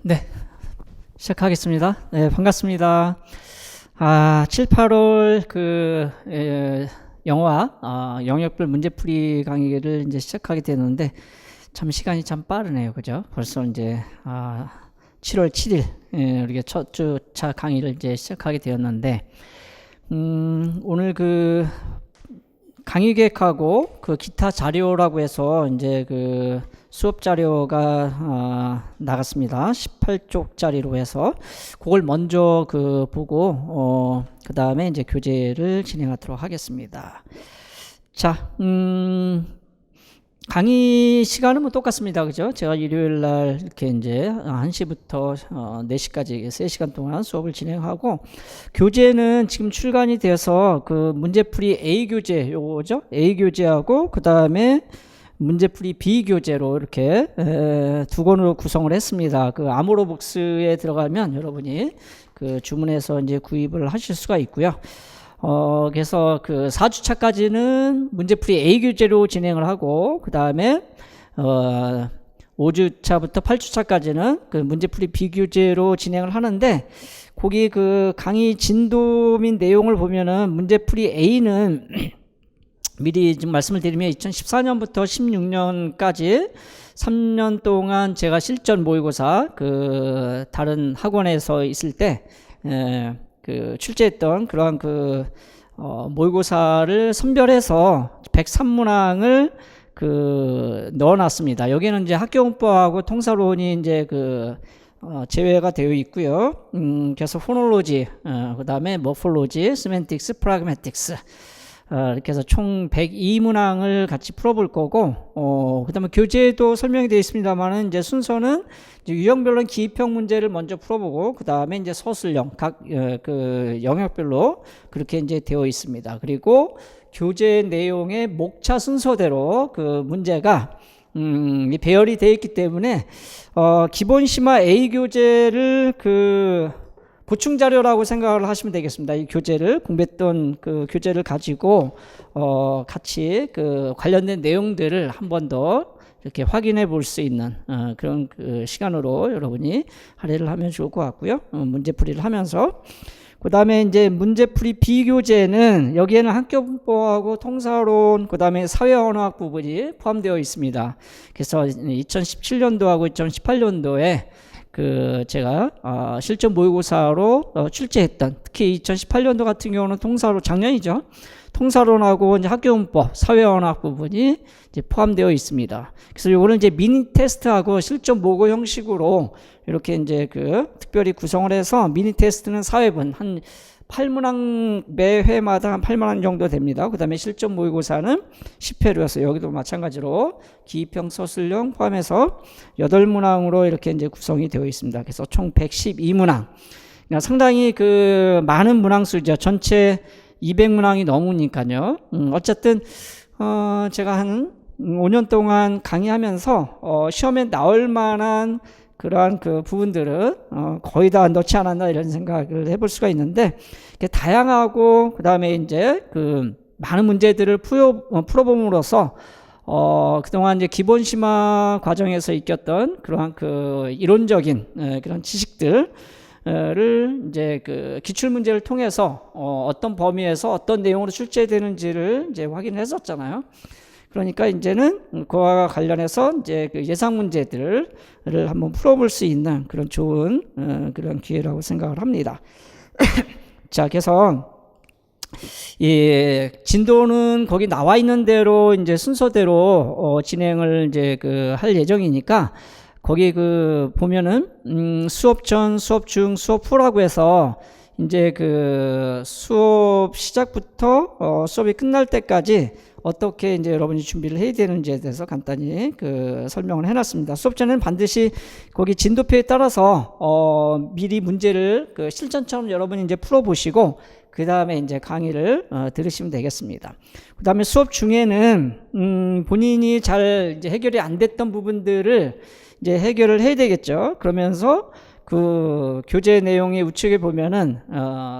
네, 시작하겠습니다. 네, 반갑습니다. 7, 8월 영화 영역별 문제풀이 강의를 이제 시작하게 되는데 참 시간이 참 빠르네요, 그죠? 벌써 이제 7월 7일 우리가 첫 주차 강의를 이제 시작하게 되었는데 오늘 강의 계획하고 기타 자료라고 해서 이제 수업 자료가 나갔습니다. 18쪽짜리로 해서 그걸 먼저 보고 그 다음에 이제 교재를 진행하도록 하겠습니다. 자, 강의 시간은 뭐 똑같습니다. 그죠? 제가 일요일 날 이렇게 이제 1시부터 4시까지 3시간 동안 수업을 진행하고, 교재는 지금 출간이 돼서 문제풀이 A 교재 요거죠? A 교재하고 그 다음에 문제풀이 B 교재로 이렇게 두 권으로 구성을 했습니다. 아모로북스에 들어가면 여러분이 주문해서 이제 구입을 하실 수가 있고요. 그래서 4주차까지는 문제풀이 A 교재로 진행을 하고, 그 다음에 5주차부터 8주차까지는 문제풀이 B 교재로 진행을 하는데, 거기 강의 진도 및 내용을 보면은 문제풀이 A는 미리 좀 말씀을 드리면 2014년부터 16년까지 3년 동안 제가 실전 모의고사 다른 학원에서 있을 때 출제했던 그러한 모의고사를 선별해서 103문항을 넣어놨습니다. 여기는 이제 학교문법하고 통사론이 이제 제외가 되어 있고요. 그래서 포놀로지, 그 다음에 모폴로지, 시멘틱스, 프라그매틱스, 이렇게 해서 총 102문항을 같이 풀어볼 거고, 그 다음에 교재도 설명이 되어 있습니다만은, 이제 순서는 이제 유형별로 기입형 문제를 먼저 풀어보고, 그 다음에 이제 서술형, 각, 영역별로 그렇게 이제 되어 있습니다. 그리고 교재 내용의 목차 순서대로 문제가, 배열이 되어 있기 때문에, 기본 심화 A 교재를 보충 자료라고 생각을 하시면 되겠습니다. 이 교재를 공부했던 교재를 가지고 같이 관련된 내용들을 한 번 더 이렇게 확인해 볼 수 있는 그런 시간으로 여러분이 할애를 하면 좋을 것 같고요. 문제풀이를 하면서, 그 다음에 이제 문제풀이 B 교재는 여기에는 학교문법하고 통사론, 그 다음에 사회언어학 부분이 포함되어 있습니다. 그래서 2017년도하고 2018년도에 제가 실전 모의고사로 출제했던, 특히 2018년도 같은 경우는 통사론, 작년이죠. 통사론하고 이제 학교문법, 사회언어학 부분이 이제 포함되어 있습니다. 그래서 이거는 이제 미니 테스트하고 실전 모의 형식으로 이렇게 이제 특별히 구성을 해서, 미니 테스트는 4회분 한 8문항, 매 회마다 한 8문항 정도 됩니다. 그 다음에 실전 모의고사는 10회로여서 여기도 마찬가지로 기입형, 서술형 포함해서 8문항으로 이렇게 이제 구성이 되어 있습니다. 그래서 총 112문항. 그러니까 상당히 많은 문항수죠. 전체 200문항이 넘으니까요. 어쨌든, 제가 한 5년 동안 강의하면서, 시험에 나올 만한 그러한 부분들은 거의 다 넣지 않았나 이런 생각을 해볼 수가 있는데, 다양하고 그 다음에 이제 많은 문제들을 풀어봄으로써 그동안 이제 기본 심화 과정에서 익혔던 그러한 이론적인 그런 지식들을 이제 기출 문제를 통해서 어떤 범위에서 어떤 내용으로 출제되는지를 이제 확인했었잖아요. 그러니까 이제는 그와 관련해서 이제 예상 문제들을 한번 풀어볼 수 있는 그런 좋은 그런 기회라고 생각을 합니다. 자, 그래서 진도는 거기 나와 있는 대로 이제 순서대로 진행을 이제 할 예정이니까, 거기 보면은 수업 전, 수업 중, 수업 후라고 해서 이제 수업 시작부터 수업이 끝날 때까지 어떻게 이제 여러분이 준비를 해야 되는지에 대해서 간단히 설명을 해놨습니다. 수업 전에는 반드시 거기 진도표에 따라서 미리 문제를 실전처럼 여러분이 이제 풀어보시고, 그 다음에 이제 강의를 들으시면 되겠습니다. 그 다음에 수업 중에는 본인이 잘 이제 해결이 안 됐던 부분들을 이제 해결을 해야 되겠죠. 그러면서 교재 내용의 우측에 보면은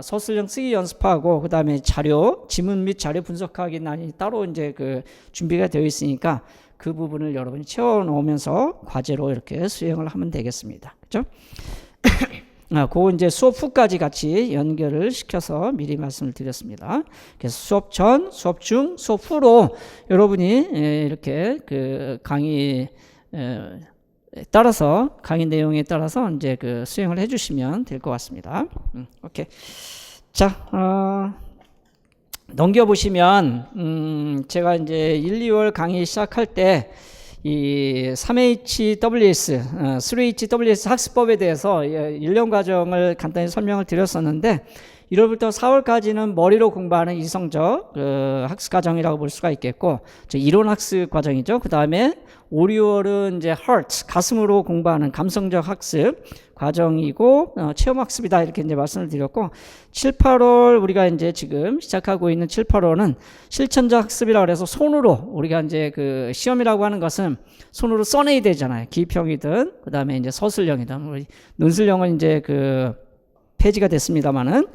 서술형 쓰기 연습하고, 그 다음에 자료, 지문 및 자료 분석하기 난이 따로 이제 준비가 되어 있으니까, 그 부분을 여러분이 채워 놓으면서 과제로 이렇게 수행을 하면 되겠습니다. 그죠? 그거 이제 수업 후까지 같이 연결을 시켜서 미리 말씀을 드렸습니다. 그래서 수업 전, 수업 중, 수업 후로 여러분이 이렇게 그 강의 따라서 강의 내용에 따라서 이제 그 수행을 해주시면 될 것 같습니다. 오케이. 자, 넘겨보시면 제가 이제 1, 2월 강의 시작할 때 이 3HWS, 3HWS 학습법에 대해서 1년 과정을 간단히 설명을 드렸었는데 1월부터 4월까지는 머리로 공부하는 이성적 학습 과정이라고 볼 수가 있겠고, 이론 학습 과정이죠. 그 다음에 5, 6월은 이제 heart, 가슴으로 공부하는 감성적 학습 과정이고, 체험 학습이다 이렇게 이제 말씀을 드렸고, 7, 8월 우리가 이제 지금 시작하고 있는 7, 8월은 실천적 학습이라고 해서 손으로 우리가 이제 그 시험이라고 하는 것은 손으로 써내야 되잖아요. 기평이든 그 다음에 이제 서술형이든 우리 논술형은 이제 그 폐지가 됐습니다만은,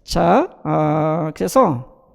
자, 그래서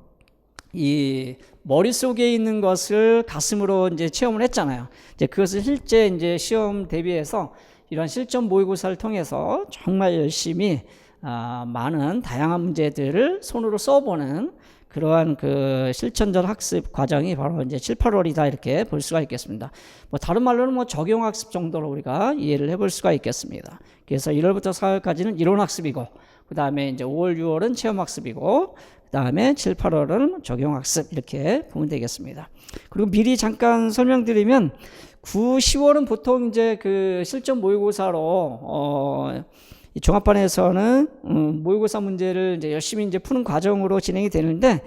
이 머릿속에 있는 것을 가슴으로 이제 체험을 했잖아요. 이제 그것을 실제 이제 시험 대비해서 이런 실전 모의고사를 통해서 정말 열심히 많은 다양한 문제들을 손으로 써보는 그러한 그 실천적 학습 과정이 바로 이제 7, 8월이다 이렇게 볼 수가 있겠습니다. 뭐 다른 말로는 뭐 적용 학습 정도로 우리가 이해를 해볼 수가 있겠습니다. 그래서 1월부터 4월까지는 이론 학습이고, 그 다음에 이제 5월, 6월은 체험 학습이고, 그 다음에 7, 8월은 적용 학습 이렇게 보면 되겠습니다. 그리고 미리 잠깐 설명드리면 9, 10월은 보통 이제 그 실전 모의고사로 이 종합반에서는 모의고사 문제를 이제 열심히 이제 푸는 과정으로 진행이 되는데,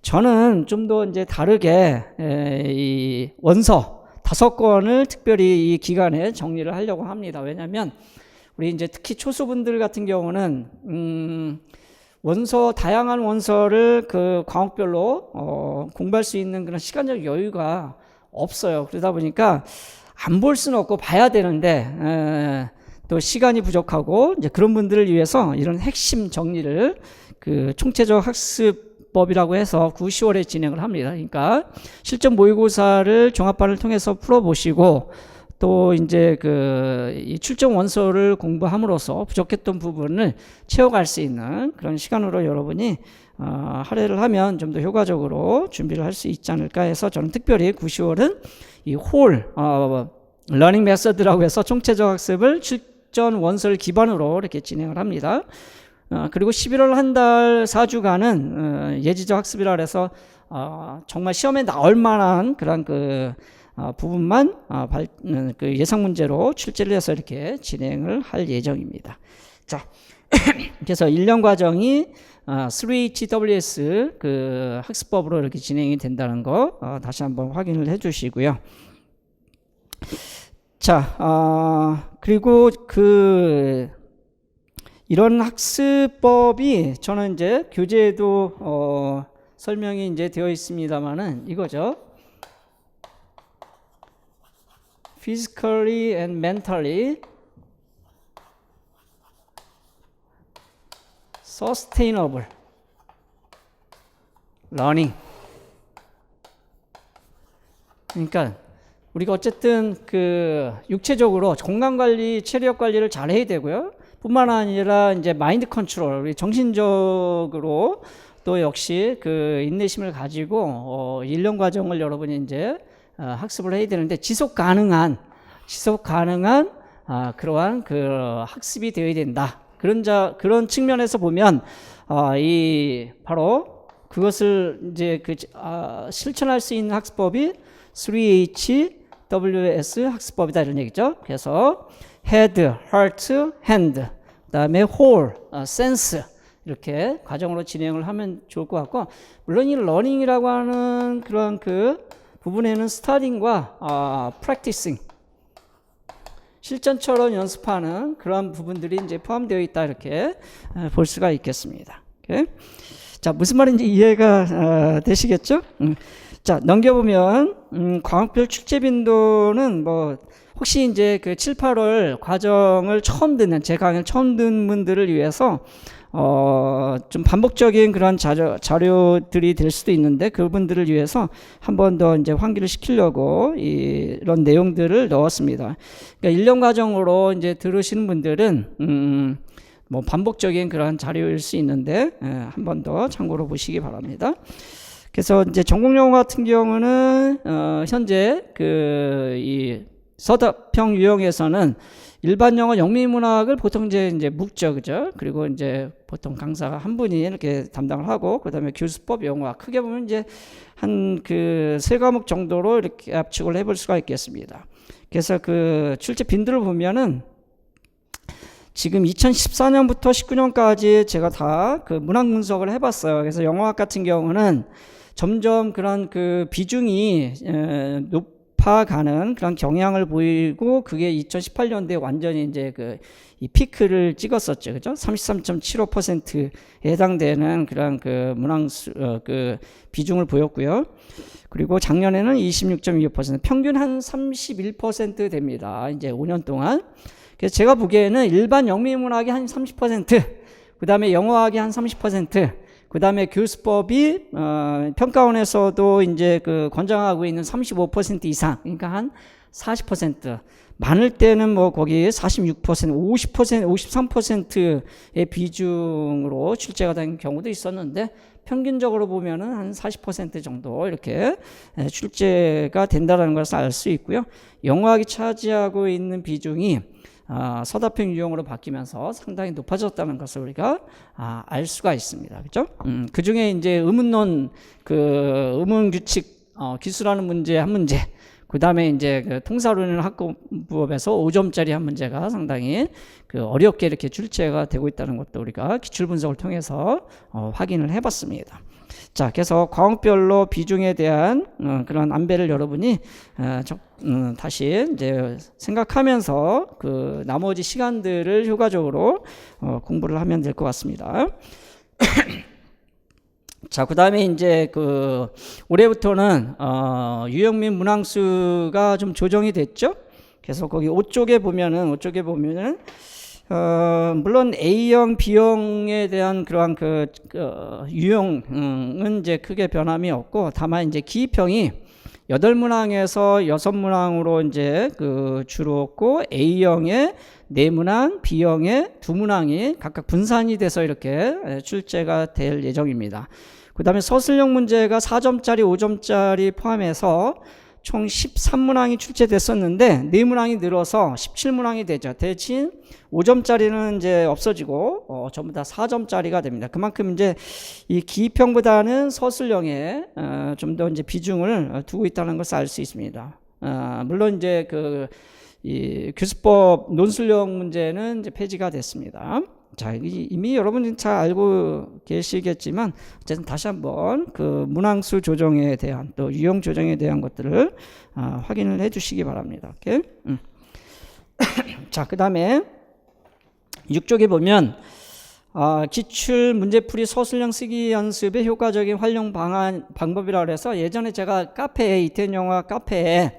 저는 좀 더 이제 다르게 이 원서 5건을 특별히 이 기간에 정리를 하려고 합니다. 왜냐하면 우리 이제 특히 초수분들 같은 경우는 원서, 다양한 원서를 그 과목별로 공부할 수 있는 그런 시간적 여유가 없어요. 그러다 보니까 안 볼 수는 없고 봐야 되는데 또 시간이 부족하고, 이제 그런 분들을 위해서 이런 핵심 정리를 그 총체적 학습법이라고 해서 9, 10월에 진행을 합니다. 그러니까 실전 모의고사를 종합반을 통해서 풀어보시고, 또 이제 이 출정 원서를 공부함으로써 부족했던 부분을 채워갈 수 있는 그런 시간으로 여러분이 할애를 하면 좀 더 효과적으로 준비를 할 수 있지 않을까 해서, 저는 특별히 9, 10월은 이 러닝 메서드라고 해서 총체적 학습을 출전 원서를 기반으로 이렇게 진행을 합니다. 그리고 11월 한 달 4주간은 예지적 학습이라 해서 정말 시험에 나올 만한 그런 부분만 그 예상 문제로 출제를 해서 이렇게 진행을 할 예정입니다. 자, 그래서 1년 과정이 3HWS 그 학습법으로 이렇게 진행이 된다는 거 다시 한번 확인을 해주시고요. 자, 그리고 이런 학습법이 저는 이제 교재에도 설명이 이제 되어 있습니다만은 이거죠. Physically and mentally sustainable learning. 그러니까 우리가 어쨌든 그 육체적으로 건강 관리, 체력 관리를 잘 해야 되고요. 뿐만 아니라 이제 마인드 컨트롤, 우리 정신적으로 또 역시 그 인내심을 가지고 1년 과정을 여러분이 이제 학습을 해야 되는데, 지속 가능한 그러한 그 학습이 되어야 된다. 그런 측면에서 보면 바로 그것을 이제 실천할 수 있는 학습법이 3HWS 학습법이다 이런 얘기죠. 그래서 head, heart, hand, 그다음에 whole, sense 이렇게 과정으로 진행을 하면 좋을 것 같고, 물론 이 러닝이라고 하는 그런 그 부분에는 스타딩과 practicing, 실전처럼 연습하는 그런 부분들이 이제 포함되어 있다 이렇게 볼 수가 있겠습니다. 오케이? 자, 무슨 말인지 이해가 되시겠죠? 자, 넘겨보면 과목별 출제 빈도는 뭐 혹시 이제 그 7, 8월 과정을 처음 듣는, 제 강의를 처음 듣는 분들을 위해서 좀 반복적인 그런 자료들이 될 수도 있는데 그분들을 위해서 한 번 더 이제 환기를 시키려고 이런 내용들을 넣었습니다. 그러니까 1년 과정으로 이제 들으시는 분들은 뭐 반복적인 그런 자료일 수 있는데 한 번 더 참고로 보시기 바랍니다. 그래서 이제 전공 영어 같은 경우는 현재 이 서답형 유형에서는 일반 영어 영미문학을 보통 이제 묵죠, 그죠? 그리고 이제 보통 강사가 한 분이 이렇게 담당을 하고, 그 다음에 교수법 영어학, 크게 보면 이제 한 세 과목 정도로 이렇게 압축을 해볼 수가 있겠습니다. 그래서 그 출제 빈도를 보면은 지금 2014년부터 19년까지 제가 다 그 문학 분석을 해봤어요. 그래서 영어학 같은 경우는 점점 그런 그 비중이 높아가는 그런 경향을 보이고, 그게 2018년도에 완전히 이제 이 피크를 찍었었죠. 그죠? 33.75%에 해당되는 그런 그 문항수, 그 비중을 보였고요. 그리고 작년에는 26.25%, 평균 한 31% 됩니다. 이제 5년 동안. 그래서 제가 보기에는 일반 영미문학이 한 30%, 그 다음에 영어학이 한 30%, 그 다음에 교수법이 평가원에서도 이제 권장하고 있는 35% 이상, 그러니까 한 40%, 많을 때는 뭐 거기 46%, 50%, 53%의 비중으로 출제가 된 경우도 있었는데, 평균적으로 보면은 한 40% 정도 이렇게 출제가 된다는 것을 알 수 있고요. 영어학이 차지하고 있는 비중이 서답형 유형으로 바뀌면서 상당히 높아졌다는 것을 우리가 알 수가 있습니다. 그죠? 그 중에 이제 의문론, 의문규칙, 기술하는 문제 한 문제, 그 다음에 이제 통사론이나 학구법에서 5점짜리 한 문제가 상당히 어렵게 이렇게 출제가 되고 있다는 것도 우리가 기출 분석을 통해서 확인을 해봤습니다. 자, 그래서 과목별로 비중에 대한 그런 안배를 여러분이 다시 이제 생각하면서 나머지 시간들을 효과적으로 공부를 하면 될 것 같습니다. 자, 그 다음에 이제 올해부터는 유형 및 문항수가 좀 조정이 됐죠. 그래서 거기 5쪽에 보면은 물론 A형, B형에 대한 그러한 유형은 이제 크게 변함이 없고, 다만 이제 기입형이 8문항에서 6문항으로 이제 줄었고, A형에 4문항, B형에 2문항이 각각 분산이 돼서 이렇게 출제가 될 예정입니다. 그 다음에 서술형 문제가 4점짜리, 5점짜리 포함해서 총 13문항이 출제됐었는데 4문항이 늘어서 17문항이 되죠. 대신 5점짜리는 이제 없어지고 전부 다 4점짜리가 됩니다. 그만큼 이제 이 기입형보다는 서술형에 좀 더 이제 비중을 두고 있다는 것을 알 수 있습니다. 물론 이제 이 교수법 논술형 문제는 이제 폐지가 됐습니다. 자, 이미 여러분이 잘 알고 계시겠지만 어쨌든 다시 한번 문항수 조정에 대한 또 유형 조정에 대한 것들을 확인을 해 주시기 바랍니다. 오케이? 자, 그 다음에 6쪽에 보면 기출 문제풀이 서술형 쓰기 연습의 효과적인 활용 방법이라고 해서, 예전에 제가 카페에, 이태원영어 카페에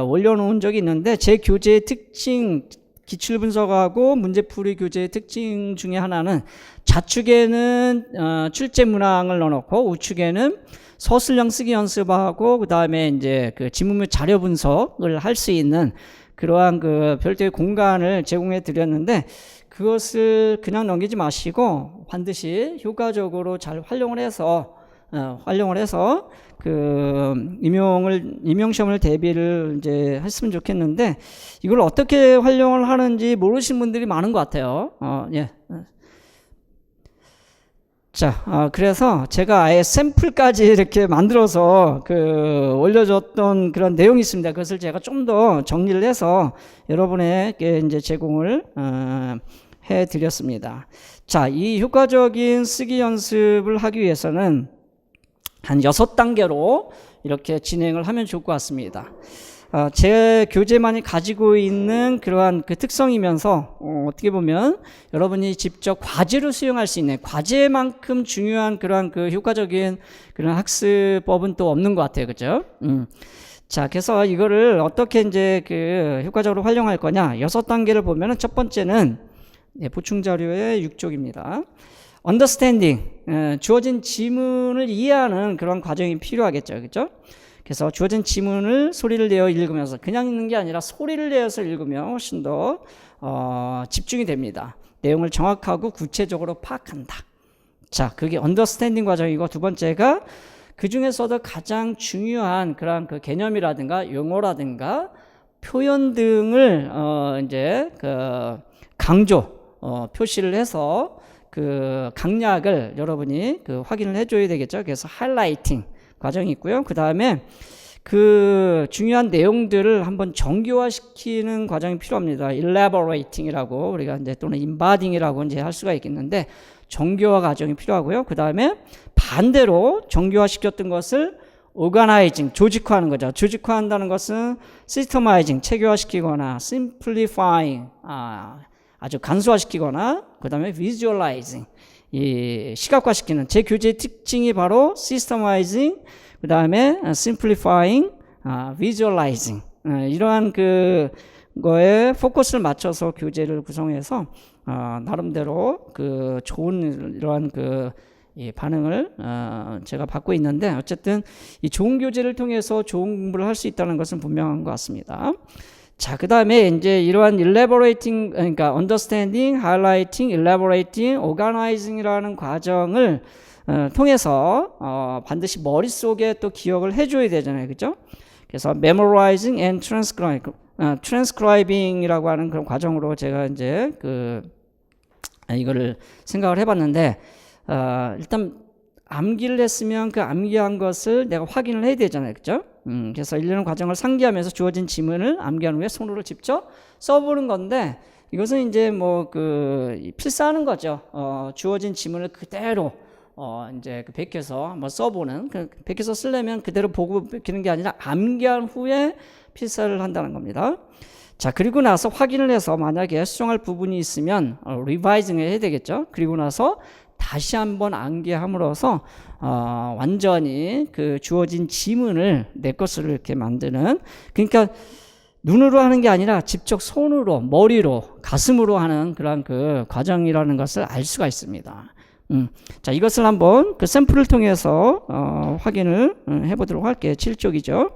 올려놓은 적이 있는데, 제 교재의 특징, 기출 분석하고 문제풀이 교재의 특징 중에 하나는 좌측에는 출제 문항을 넣어놓고 우측에는 서술형 쓰기 연습하고, 그 다음에 이제 지문물 자료 분석을 할 수 있는 그러한 별도의 공간을 제공해 드렸는데, 그것을 그냥 넘기지 마시고 반드시 효과적으로 잘 활용을 해서 임용 시험을 대비를 이제 했으면 좋겠는데, 이걸 어떻게 활용을 하는지 모르시는 분들이 많은 것 같아요. 예. 자, 그래서 제가 아예 샘플까지 이렇게 만들어서 올려줬던 그런 내용이 있습니다. 그것을 제가 좀 더 정리를 해서 여러분에게 이제 제공을 해 드렸습니다. 자, 이 효과적인 쓰기 연습을 하기 위해서는 한 6단계로 이렇게 진행을 하면 좋을 것 같습니다. 제 교재만이 가지고 있는 그러한 특성이면서 어떻게 보면 여러분이 직접 과제로 수용할 수 있는, 과제만큼 중요한 그러한 효과적인 그런 학습법은 또 없는 것 같아요. 그죠? 자, 그래서 이거를 어떻게 이제 효과적으로 활용할 거냐. 6단계를 보면은 첫 번째는 네, 보충 자료의 6쪽입니다. understanding, 주어진 지문을 이해하는 그런 과정이 필요하겠죠. 그렇죠? 그래서 주어진 지문을 소리를 내어 읽으면서 그냥 읽는 게 아니라 소리를 내어서 읽으면 훨씬 더 집중이 됩니다. 내용을 정확하고 구체적으로 파악한다. 자, 그게 understanding 과정이고, 두 번째가 그 중에서도 가장 중요한 그런 그 개념이라든가 용어라든가 표현 등을 이제 그 강조 표시를 해서 그 강약을 여러분이 그 확인을 해줘야 되겠죠. 그래서 하이라이팅 과정이 있고요. 그 다음에 그 중요한 내용들을 한번 정교화시키는 과정이 필요합니다. elaborating이라고 우리가 이제 또는 embodying이라고 이제 할 수가 있겠는데 정교화 과정이 필요하고요. 그 다음에 반대로 정교화시켰던 것을 organizing, 조직화하는 거죠. 조직화한다는 것은 systemizing, 체계화시키거나 simplifying, 아주 간소화시키거나, 그 다음에 visualizing, 이 시각화시키는 제 교재의 특징이 바로 systemizing, 그 다음에 simplifying, visualizing, 이러한 그 거에 포커스를 맞춰서 교재를 구성해서 나름대로 그 좋은 이러한 그 이 반응을 제가 받고 있는데, 어쨌든 이 좋은 교재를 통해서 좋은 공부를 할 수 있다는 것은 분명한 것 같습니다. 자, 그 다음에 이제 이러한 elaborating, 그러니까 understanding, highlighting, elaborating, organizing이라는 과정을 통해서 반드시 머릿속에 또 기억을 해줘야 되잖아요. 그죠? 그래서 memorizing and transcribing이라고 하는 그런 과정으로 제가 이제 이거를 생각을 해봤는데, 일단 암기를 했으면 그 암기한 것을 내가 확인을 해야 되잖아요. 그죠? 그래서 일련의 과정을 상기하면서 주어진 지문을 암기한 후에 손으로 직접 써보는 건데, 이것은 이제 뭐 필사하는 거죠. 주어진 지문을 그대로 이제 베껴서 한번 써보는, 베껴서 쓰려면 그대로 보고 베끼는 게 아니라 암기한 후에 필사를 한다는 겁니다. 자, 그리고 나서 확인을 해서 만약에 수정할 부분이 있으면 리바이징을 해야 되겠죠. 그리고 나서 다시 한번 암기함으로써 완전히 그 주어진 지문을 내 것으로 이렇게 만드는, 그러니까 눈으로 하는 게 아니라 직접 손으로, 머리로, 가슴으로 하는 그런 그 과정이라는 것을 알 수가 있습니다. 자, 이것을 한번 그 샘플을 통해서 확인을 해보도록 할게요. 7쪽이죠.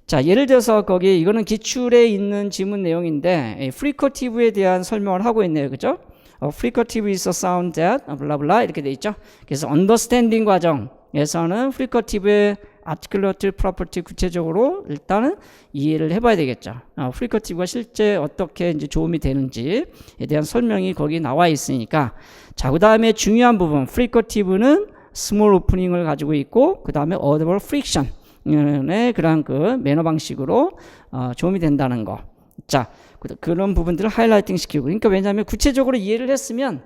자, 예를 들어서 거기 이거는 기출에 있는 지문 내용인데 프리커티브에 대한 설명을 하고 있네요. 그죠? fricative is a sound that 블라블라 이렇게 돼 있죠. 그래서 understanding 과정에서는 fricative의 articulate property 구체적으로 일단은 이해를 해봐야 되겠죠. fricative가 실제 어떻게 이제 도움이 되는지에 대한 설명이 거기 나와 있으니까. 자, 그 다음에 중요한 부분, fricative는 small opening을 가지고 있고, 그 다음에 audible friction의 그런 그 매너 방식으로 도움이 된다는 거. 자, 그런 부분들을 하이라이팅 시키고, 그러니까 왜냐하면 구체적으로 이해를 했으면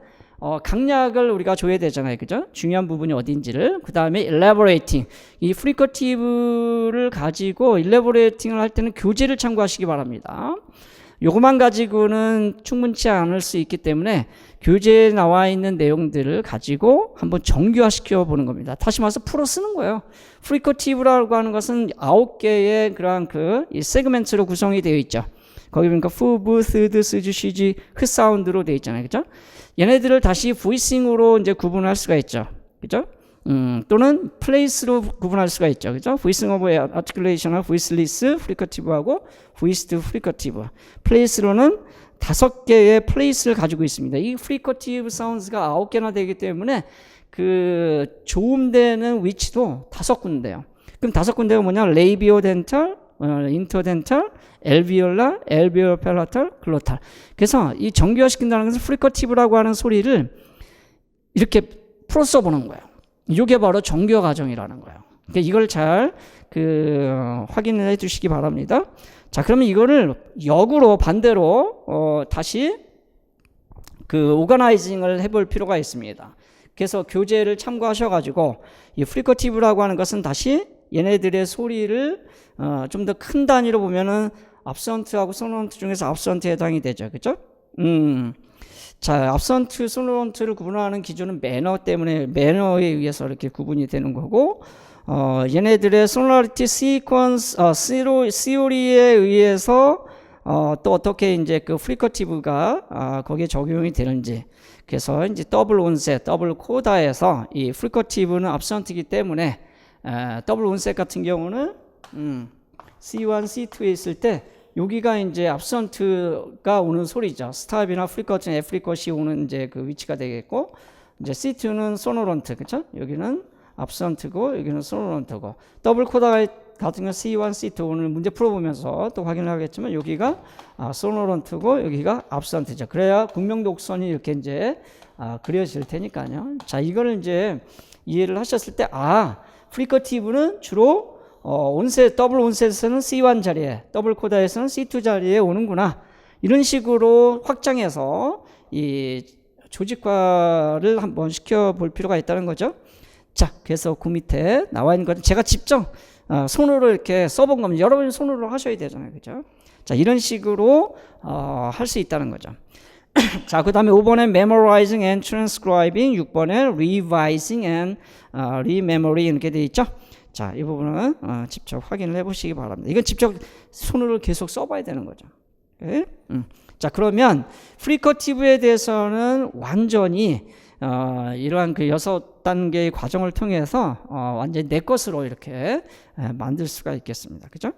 강약을 우리가 줘야 되잖아요. 그죠? 중요한 부분이 어딘지를. 그 다음에 elaborating, 이 fricative를 가지고 elaborating을 할 때는 교재를 참고하시기 바랍니다. 요것만 가지고는 충분치 않을 수 있기 때문에 교재에 나와 있는 내용들을 가지고 한번 정교화시켜 보는 겁니다. 다시 말해서 풀어 쓰는 거예요. fricative라고 하는 것은 9개의 그러한 이 세그멘트로 구성이 되어 있죠. 거기 보니까 푸, 부, 스드, 스주, 쉬지, 흐 사운드로 되어 있잖아요. 그죠? 얘네들을 다시 voicing으로 이제 구분할 수가 있죠. 그죠? 또는 place로 구분할 수가 있죠. 그죠? voicing of articulation하고 voiceless, fricative하고 voiced fricative. place로는 5개의 place를 가지고 있습니다. 이 fricative sounds가 9개나 되기 때문에 그 조음되는 위치도 5군데요. 그럼 5군데가 뭐냐? labiodental, interdental, alveolar, alveolar palatal, glottal. 그래서 이 정교화시킨다는 것은 fricative라고 하는 소리를 이렇게 풀어 써보는 거예요. 이게 바로 정교화 과정이라는 거예요. 그러니까 이걸 잘 확인해 주시기 바랍니다. 자, 그러면 이거를 역으로 반대로 다시 오거나이징을 해볼 필요가 있습니다. 그래서 교재를 참고하셔가지고 이 fricative라고 하는 것은 다시 얘네들의 소리를 좀 더 큰 단위로 보면은 absent하고 sonant 중에서 absent에 해당이 되죠. 그죠? 자, absent, sonant를 구분하는 기준은 매너 때문에, 매너에 의해서 이렇게 구분이 되는 거고, 얘네들의 sonority sequence, theory에 의해서 또 어떻게 이제 그 프리커티브가 거기에 적용이 되는지. 그래서 이제 더블 온셋, 더블 코다에서 이 프리커티브는 absent이기 때문에 더블 온셋 같은 경우는 C1, C2에 있을 때 여기가 이제 absent가 오는 소리죠. 스탑이나 프리커트, 애프리컷이 오는 이제 그 위치가 되겠고, 이제 C2는 소노런트, 그렇죠? 여기는 absent고 여기는 소노런트고, 더블 코다 같은 경우 C1, C2 오늘 문제 풀어보면서 또 확인을 하겠지만 여기가 소노런트고 여기가 absent죠. 그래야 국명 곡선이 이렇게 이제 그려질 테니까요. 자, 이거를 이제 이해를 하셨을 때 프리커티브는 주로 온셋, 더블 온셋에서는 C1 자리에, 더블 코다에서는 C2 자리에 오는구나. 이런 식으로 확장해서 이 조직화를 한번 시켜볼 필요가 있다는 거죠. 자, 그래서 그 밑에 나와 있는 것은 제가 직접 손으로 이렇게 써본 겁니다. 여러분이 손으로 하셔야 되잖아요. 그죠? 자, 이런 식으로 할 수 있다는 거죠. 자, 그 다음에 5번에 memorizing and transcribing, 6번에 revising and rememory 이렇게 되어 있죠. 자, 이 부분은 직접 확인을 해보시기 바랍니다. 이건 직접 손으로 계속 써봐야 되는 거죠. 오케이? 자, 그러면 프리커티브에 대해서는 완전히 이러한 그 6단계의 과정을 통해서 완전히 내 것으로 이렇게 만들 수가 있겠습니다. 그죠?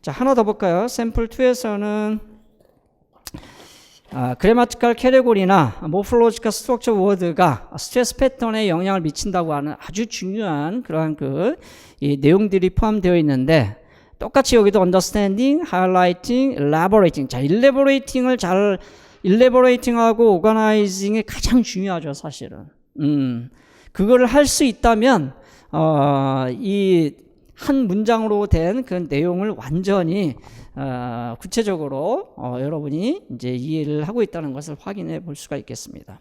자, 하나 더 볼까요? 샘플 2에서는 그래마티컬 캐테고리나 모폴로지컬 스트럭처 워드가 스트레스 패턴에 영향을 미친다고 하는 아주 중요한 그러한 이 내용들이 포함되어 있는데, 똑같이 여기도 understanding, highlighting, elaborating. 자, elaborating하고 organizing이 가장 중요하죠, 사실은. 그거를 할 수 있다면 이 한 문장으로 된 그 내용을 완전히 구체적으로 여러분이 이제 이해를 하고 있다는 것을 확인해 볼 수가 있겠습니다.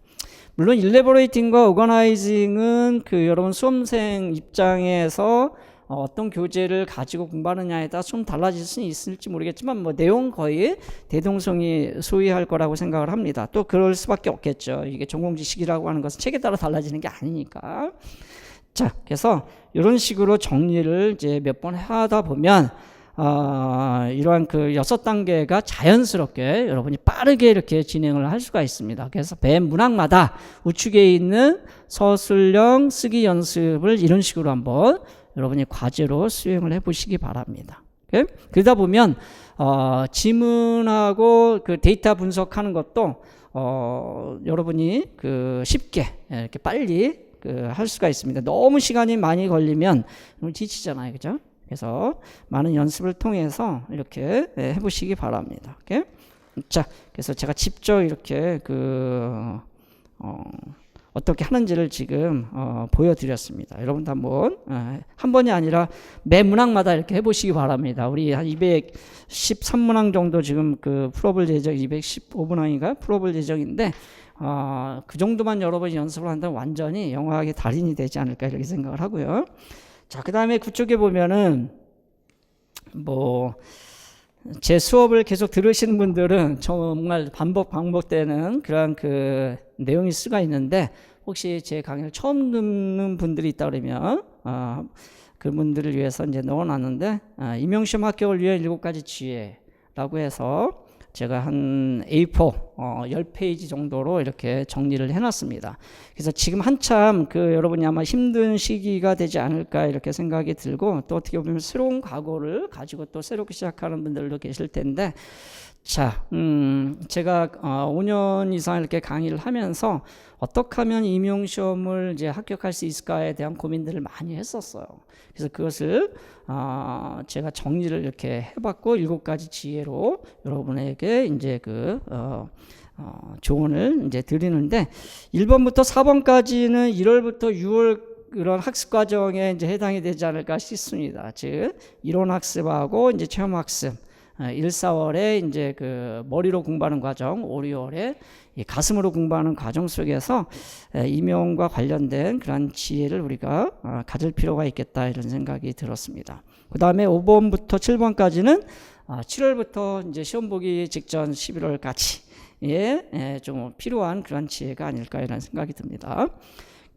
물론 elaborating과 organizing은 그 여러분 수험생 입장에서 어떤 교재를 가지고 공부하느냐에 따라 좀 달라질 수는 있을지 모르겠지만 뭐 내용 거의 대동성이 소이할 거라고 생각을 합니다. 또 그럴 수밖에 없겠죠. 이게 전공 지식이라고 하는 것은 책에 따라 달라지는 게 아니니까. 자, 그래서 이런 식으로 정리를 이제 몇 번 하다 보면 이러한 그 6단계가 자연스럽게 여러분이 빠르게 이렇게 진행을 할 수가 있습니다. 그래서 매 문항마다 우측에 있는 서술형 쓰기 연습을 이런 식으로 한번 여러분이 과제로 수행을 해 보시기 바랍니다. 오케이? 그러다 보면 지문하고 그 데이터 분석하는 것도 여러분이 그 쉽게 이렇게 빨리 할 수가 있습니다. 너무 시간이 많이 걸리면 지치잖아요. 그죠? 그래서 많은 연습을 통해서 이렇게 해보시기 바랍니다. 오케이? 자, 그래서 제가 직접 이렇게 어떻게 하는지를 지금 보여드렸습니다. 여러분도 한번 한 번이 아니라 매 문항마다 이렇게 해보시기 바랍니다. 우리 한 213문항 정도 지금 그 풀어볼 예정, 215문항인가 풀어볼 예정인데 그 정도만 여러분이 연습을 한다면 완전히 영어학의 달인이 되지 않을까 이렇게 생각을 하고요. 자, 그 다음에 그쪽에 보면은 제 수업을 계속 들으시는 분들은 정말 반복되는 그런 그 내용일 수가 있는데, 혹시 제 강의를 처음 듣는 분들이 있다 그러면 그분들을 위해서 이제 넣어놨는데, 임용시험 합격을 위한 7가지 지혜라고 해서 제가 한 A4 10페이지 정도로 이렇게 정리를 해놨습니다. 그래서 지금 한참 여러분이 아마 힘든 시기가 되지 않을까 이렇게 생각이 들고, 또 어떻게 보면 새로운 각오를 가지고 또 새롭게 시작하는 분들도 계실 텐데, 자, 제가 5년 이상 이렇게 강의를 하면서 어떻게 하면 임용시험을 이제 합격할 수 있을까에 대한 고민들을 많이 했었어요. 그래서 그것을 제가 정리를 이렇게 해봤고 7가지 지혜로 여러분에게 이제 조언을 이제 드리는데, 1번부터 4번까지는 1월부터 6월 그런 학습 과정에 이제 해당이 되지 않을까 싶습니다. 즉 이론 학습하고 이제 체험 학습. 1, 4월에 이제 머리로 공부하는 과정, 5, 6월에 가슴으로 공부하는 과정 속에서 임용과 관련된 그런 지혜를 우리가 가질 필요가 있겠다 이런 생각이 들었습니다. 그 다음에 5번부터 7번까지는 7월부터 이제 시험 보기 직전 11월까지 좀 필요한 그런 지혜가 아닐까 이런 생각이 듭니다.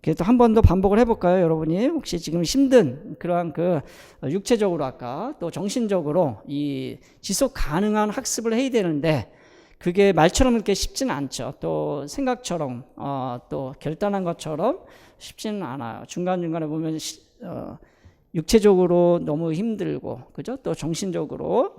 그래도 한 번 더 반복을 해볼까요, 여러분이? 혹시 지금 힘든 그러한 그 육체적으로 아까 또 정신적으로 이 지속 가능한 학습을 해야 되는데 그게 말처럼 그렇게 쉽지는 않죠. 또 생각처럼 또 결단한 것처럼 쉽지는 않아요. 중간중간에 보면 육체적으로 너무 힘들고, 그죠? 또 정신적으로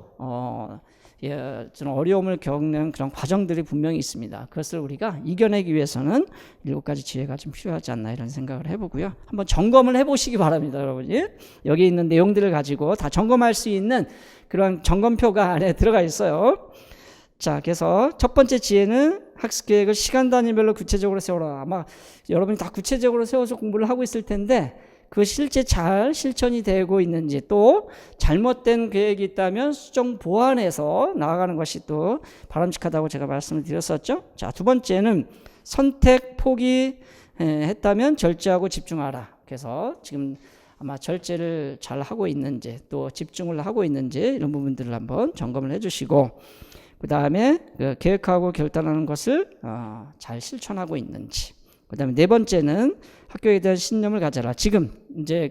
좀 어려움을 겪는 그런 과정들이 분명히 있습니다. 그것을 우리가 이겨내기 위해서는 7가지 지혜가 좀 필요하지 않나 이런 생각을 해보고요. 한번 점검을 해보시기 바랍니다, 여러분이. 여기 있는 내용들을 가지고 다 점검할 수 있는 그런 점검표가 안에 들어가 있어요. 자, 그래서 첫 번째 지혜는 학습 계획을 시간 단위별로 구체적으로 세워라. 아마 여러분이 다 구체적으로 세워서 공부를 하고 있을 텐데 그 실제 잘 실천이 되고 있는지, 또 잘못된 계획이 있다면 수정 보완해서 나아가는 것이 또 바람직하다고 제가 말씀을 드렸었죠. 자, 두 번째는 선택 포기했다면 절제하고 집중하라. 그래서 지금 아마 절제를 잘 하고 있는지 또 집중을 하고 있는지 이런 부분들을 한번 점검을 해주시고, 그 다음에 계획하고 결단하는 것을 잘 실천하고 있는지, 그 다음에 네 번째는 학교에 대한 신념을 가져라. 지금 이제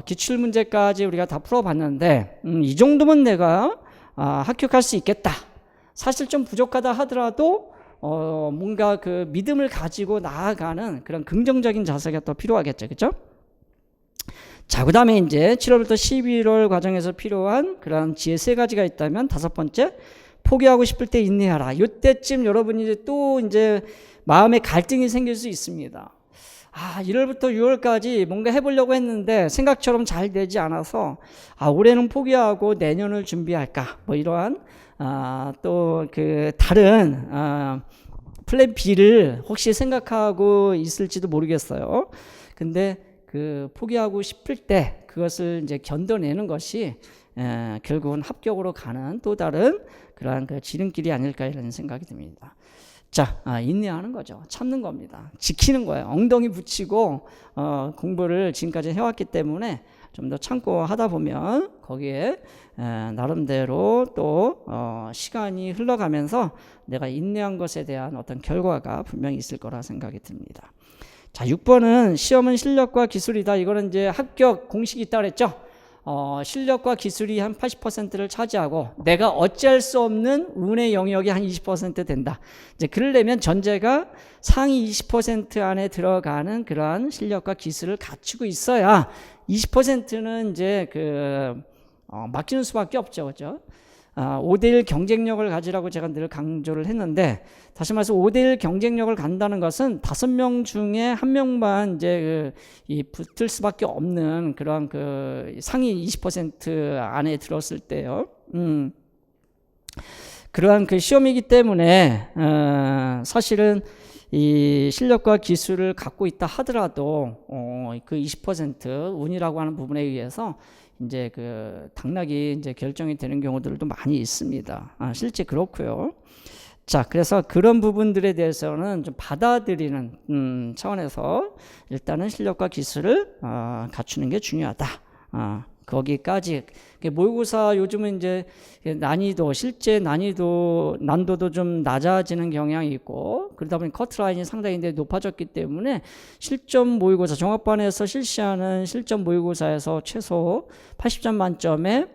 기출 문제까지 우리가 다 풀어봤는데 이 정도면 내가 합격할 수 있겠다. 사실 좀 부족하다 하더라도 뭔가 그 믿음을 가지고 나아가는 그런 긍정적인 자세가 또 필요하겠죠, 그렇죠? 자, 그 다음에 이제 7월부터 11월 과정에서 필요한 그런 지혜 3가지가 있다면, 5번째, 포기하고 싶을 때 인내하라. 이때쯤 여러분이 이제 또 이제 마음에 갈등이 생길 수 있습니다. 1월부터 6월까지 뭔가 해보려고 했는데 생각처럼 잘 되지 않아서 올해는 포기하고 내년을 준비할까, 뭐 이러한 또 그 다른 플랜 B를 혹시 생각하고 있을지도 모르겠어요. 근데 그 포기하고 싶을 때 그것을 이제 견뎌내는 것이 결국은 합격으로 가는 또 다른 그러한 그 지름길이 아닐까 이런 생각이 듭니다. 자, 인내하는 거죠. 참는 겁니다. 지키는 거예요. 엉덩이 붙이고 공부를 지금까지 해왔기 때문에 좀 더 참고 하다 보면 거기에 나름대로 또 시간이 흘러가면서 내가 인내한 것에 대한 어떤 결과가 분명히 있을 거라 생각이 듭니다. 자, 6번은 시험은 실력과 기술이다. 이거는 이제 합격 공식이 있다고 그랬죠. 실력과 기술이 한 80%를 차지하고 내가 어찌할 수 없는 운의 영역이 한 20% 된다. 이제 그러려면 전제가 상위 20% 안에 들어가는 그러한 실력과 기술을 갖추고 있어야 20%는 이제 맡기는 수밖에 없죠, 그렇죠? 5대1 경쟁력을 가지라고 제가 늘 강조를 했는데, 다시 말해서 5대1 경쟁력을 간다는 것은 5명 중에 1명만 이제 붙을 수밖에 없는 그러한 상위 20% 안에 들었을 때요. 그러한 시험이기 때문에 사실은 이 실력과 기술을 갖고 있다 하더라도 그 20% 운이라고 하는 부분에 의해서 이제 당락이 이제 결정이 되는 경우들도 많이 있습니다. 실제 그렇고요. 자, 그래서 그런 부분들에 대해서는 좀 받아들이는 차원에서 일단은 실력과 기술을 갖추는 게 중요하다. 거기까지 모의고사 요즘은 이제 난이도, 실제 난도도 좀 낮아지는 경향이 있고, 그러다 보니 커트라인이 상당히 높아졌기 때문에 실전 모의고사, 종합반에서 실시하는 실전 모의고사에서 최소 80점 만점에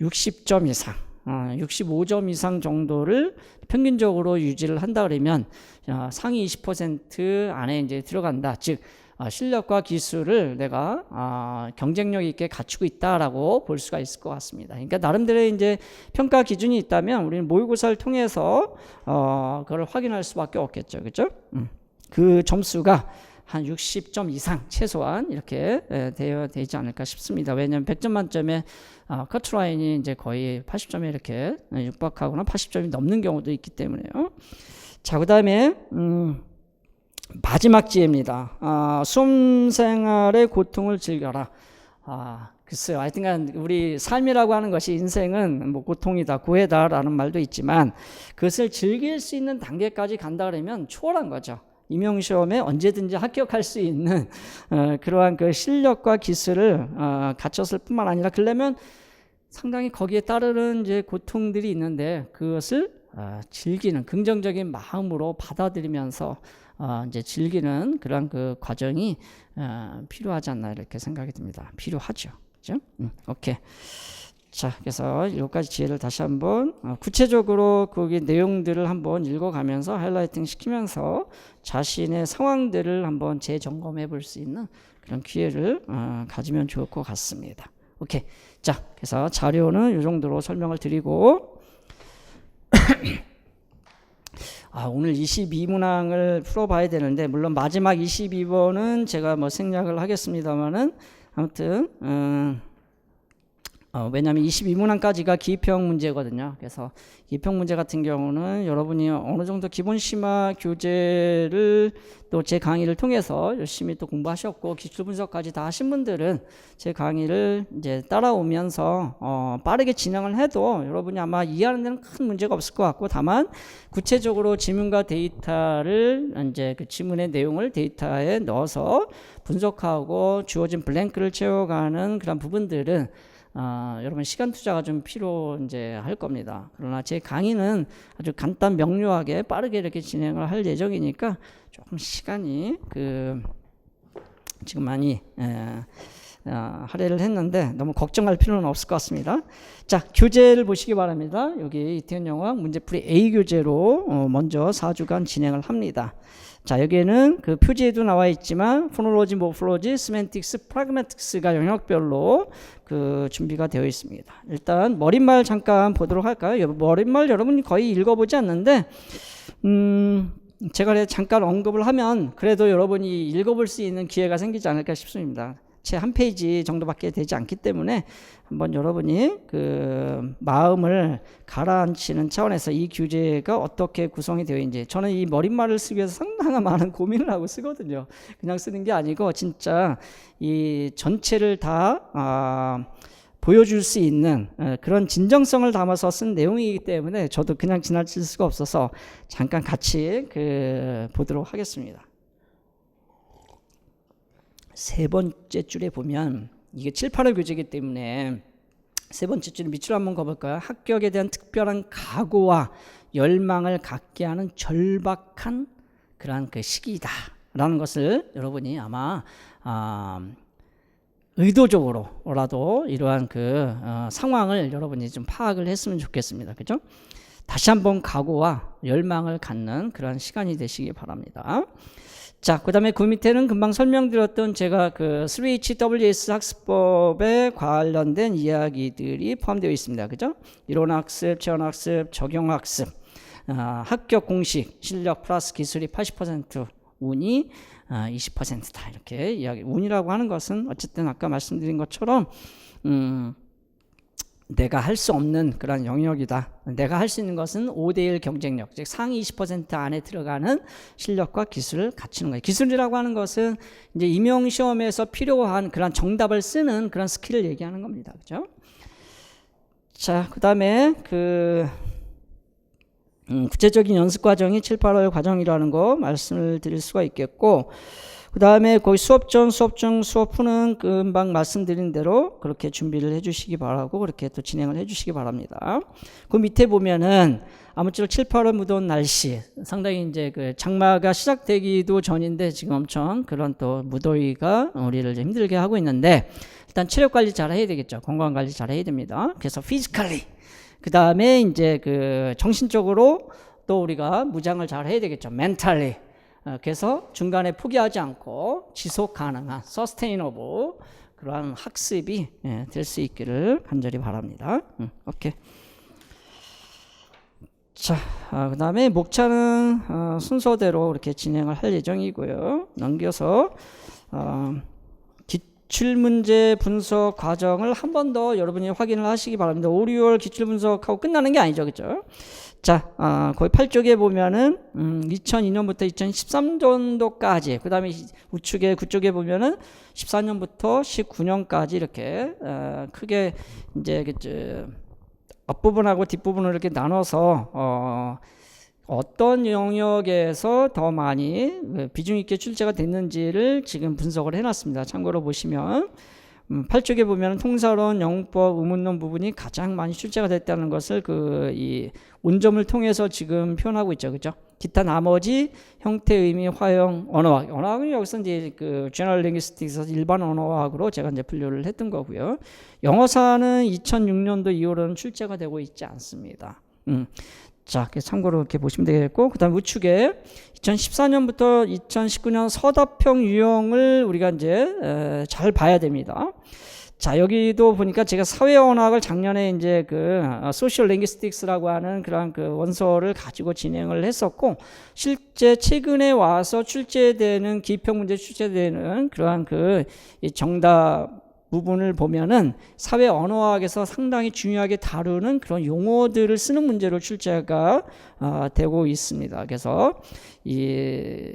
60점 이상, 65점 이상 정도를 평균적으로 유지를 한다 그러면 상위 20% 안에 이제 들어간다. 즉 실력과 기술을 내가 경쟁력 있게 갖추고 있다라고 볼 수가 있을 것 같습니다. 그러니까 나름대로 이제 평가 기준이 있다면 우리는 모의고사를 통해서 그걸 확인할 수밖에 없겠죠, 그렇죠? 그 점수가 한 60점 이상 최소한 이렇게 되어야 되지 않을까 싶습니다. 왜냐하면 100점 만점에 커트라인이 이제 거의 80점에 이렇게 육박하거나 80점이 넘는 경우도 있기 때문에요. 자, 그 다음에 마지막 지혜입니다. 수험생활의 고통을 즐겨라. 글쎄요. 하여튼간 우리 삶이라고 하는 것이, 인생은 뭐 고통이다, 고해다라는 말도 있지만 그것을 즐길 수 있는 단계까지 간다 그러면 초월한 거죠. 임용시험에 언제든지 합격할 수 있는 그러한 실력과 기술을 갖췄을 뿐만 아니라, 그러려면 상당히 거기에 따르는 이제 고통들이 있는데 그것을 즐기는 긍정적인 마음으로 받아들이면서 이제 즐기는 그런 그 과정이 필요하지 않나 이렇게 생각이 듭니다. 필요하죠. 그죠? 오케이. 자, 그래서 여기까지 지혜를 다시 한번 구체적으로 거기 내용들을 한번 읽어가면서 하이라이팅 시키면서 자신의 상황들을 한번 재점검해 볼 수 있는 그런 기회를 가지면 좋을 것 같습니다. 오케이. 자, 그래서 자료는 이 정도로 설명을 드리고 오늘 22문항을 풀어봐야 되는데 물론 마지막 22번은 제가 뭐 생략을 하겠습니다만은 아무튼 왜냐하면 22문항까지가 기입형 문제거든요. 그래서 기입형 문제 같은 경우는 여러분이 어느 정도 기본 심화 교재를 또 제 강의를 통해서 열심히 또 공부하셨고 기출 분석까지 다 하신 분들은 제 강의를 이제 따라오면서 빠르게 진행을 해도 여러분이 아마 이해하는 데는 큰 문제가 없을 것 같고 다만 구체적으로 지문과 데이터를 이제 그 지문의 내용을 데이터에 넣어서 분석하고 주어진 블랭크를 채워가는 그런 부분들은 여러분 시간 투자가 좀 필요 이제 할 겁니다. 그러나 제 강의는 아주 간단 명료하게 빠르게 이렇게 진행을 할 예정이니까 조금 시간이 지금 많이 할애를 했는데 너무 걱정할 필요는 없을 것 같습니다. 자, 교재를 보시기 바랍니다. 여기 이태원 영어 문제풀이 A 교재로 먼저 4주간 진행을 합니다. 자, 여기에는 그 표지에도 나와 있지만 포놀로지, 모폴로지, 시멘틱스, 프라그매틱스가 영역별로 그 준비가 되어 있습니다. 일단 머릿말 잠깐 보도록 할까요? 머릿말 여러분이 거의 읽어보지 않는데 제가 잠깐 언급을 하면 그래도 여러분이 읽어볼 수 있는 기회가 생기지 않을까 싶습니다. 채 한 페이지 정도밖에 되지 않기 때문에 한번 여러분이 그 마음을 가라앉히는 차원에서 이 교재가 어떻게 구성이 되어 있는지 저는 이 머릿말을 쓰기 위해서 상당한 많은 고민을 하고 쓰거든요. 그냥 쓰는 게 아니고 진짜 이 전체를 다 보여줄 수 있는 그런 진정성을 담아서 쓴 내용이기 때문에 저도 그냥 지나칠 수가 없어서 잠깐 같이 보도록 하겠습니다. 세 번째 줄에 보면 이게 7, 8월 교재이기 때문에 세 번째 줄에 밑으로 한번 가볼까요? 합격에 대한 특별한 각오와 열망을 갖게 하는 절박한 그러한 그 시기다라는 것을 여러분이 아마 의도적으로라도 이러한 그 상황을 여러분이 좀 파악을 했으면 좋겠습니다. 그죠? 다시 한번 각오와 열망을 갖는 그런 시간이 되시기 바랍니다. 자, 그 다음에 그 밑에는 금방 설명드렸던 제가 그 3HWS 학습법에 관련된 이야기들이 포함되어 있습니다. 그죠? 이론학습, 체험학습, 적용학습, 합격 공식, 실력 플러스 기술이 80%, 운이 20%다. 이렇게 이야기. 운이라고 하는 것은 어쨌든 아까 말씀드린 것처럼 내가 할 수 없는 그런 영역이다. 내가 할 수 있는 것은 5대1 경쟁력, 즉 상위 20% 안에 들어가는 실력과 기술을 갖추는 거예요. 기술이라고 하는 것은 이제 임용시험에서 필요한 그런 정답을 쓰는 그런 스킬을 얘기하는 겁니다. 그죠? 자, 그 다음에 구체적인 연습 과정이 7, 8월 과정이라는 거 말씀을 드릴 수가 있겠고, 그 다음에 거기 수업 전, 수업 중, 수업 후는 금방 말씀드린 대로 그렇게 준비를 해주시기 바라고 그렇게 또 진행을 해주시기 바랍니다. 그 밑에 보면은 아무쪼록 7, 8월 무더운 날씨, 상당히 이제 그 장마가 시작되기도 전인데 지금 엄청 그런 또 무더위가 우리를 좀 힘들게 하고 있는데 일단 체력 관리 잘 해야 되겠죠. 건강 관리 잘 해야 됩니다. 그래서 physically, 그 다음에 이제 그 정신적으로 또 우리가 무장을 잘 해야 되겠죠. mentally. 그래서 중간에 포기하지 않고 지속 가능한 서스테이너블 그러한 학습이 될 수 있기를 간절히 바랍니다. 오케이. 자, 그 다음에 목차는 순서대로 이렇게 진행을 할 예정이고요. 넘겨서 기출문제 분석 과정을 한 번 더 여러분이 확인을 하시기 바랍니다. 5, 6월 기출 분석하고 끝나는 게 아니죠. 그죠? 자, 거의 8쪽에 보면은 2002년부터 2013년도까지, 그 다음에 우측에 9쪽에 보면은 14년부터 19년까지 이렇게 크게 이제 앞부분하고 뒷부분을 이렇게 나눠서 어떤 영역에서 더 많이 비중 있게 출제가 됐는지를 지금 분석을 해놨습니다. 참고로 보시면 8쪽에 보면 통사론, 영법, 의문론 부분이 가장 많이 출제가 됐다는 것을 이 온점을 통해서 지금 표현하고 있죠. 그죠? 기타 나머지 형태, 의미, 화형, 언어학. 언어학은 여기서 이제 그 General Linguistics에서 일반 언어학으로 제가 이제 분류를 했던 거고요. 영어사는 2006년도 이후로는 출제가 되고 있지 않습니다. 자, 참고로 이렇게 보시면 되겠고, 그 다음 우측에 2014년부터 2019년 서답형 유형을 우리가 이제 잘 봐야 됩니다. 자, 여기도 보니까 제가 사회언어학을 작년에 이제 그 소셜 랭귀스틱스라고 하는 그런 그 원서를 가지고 진행을 했었고, 실제 최근에 와서 출제되는 기평 문제 출제되는 그러한 그 정답 부분을 보면은 사회 언어학에서 상당히 중요하게 다루는 그런 용어들을 쓰는 문제로 출제가 되고 있습니다. 그래서 이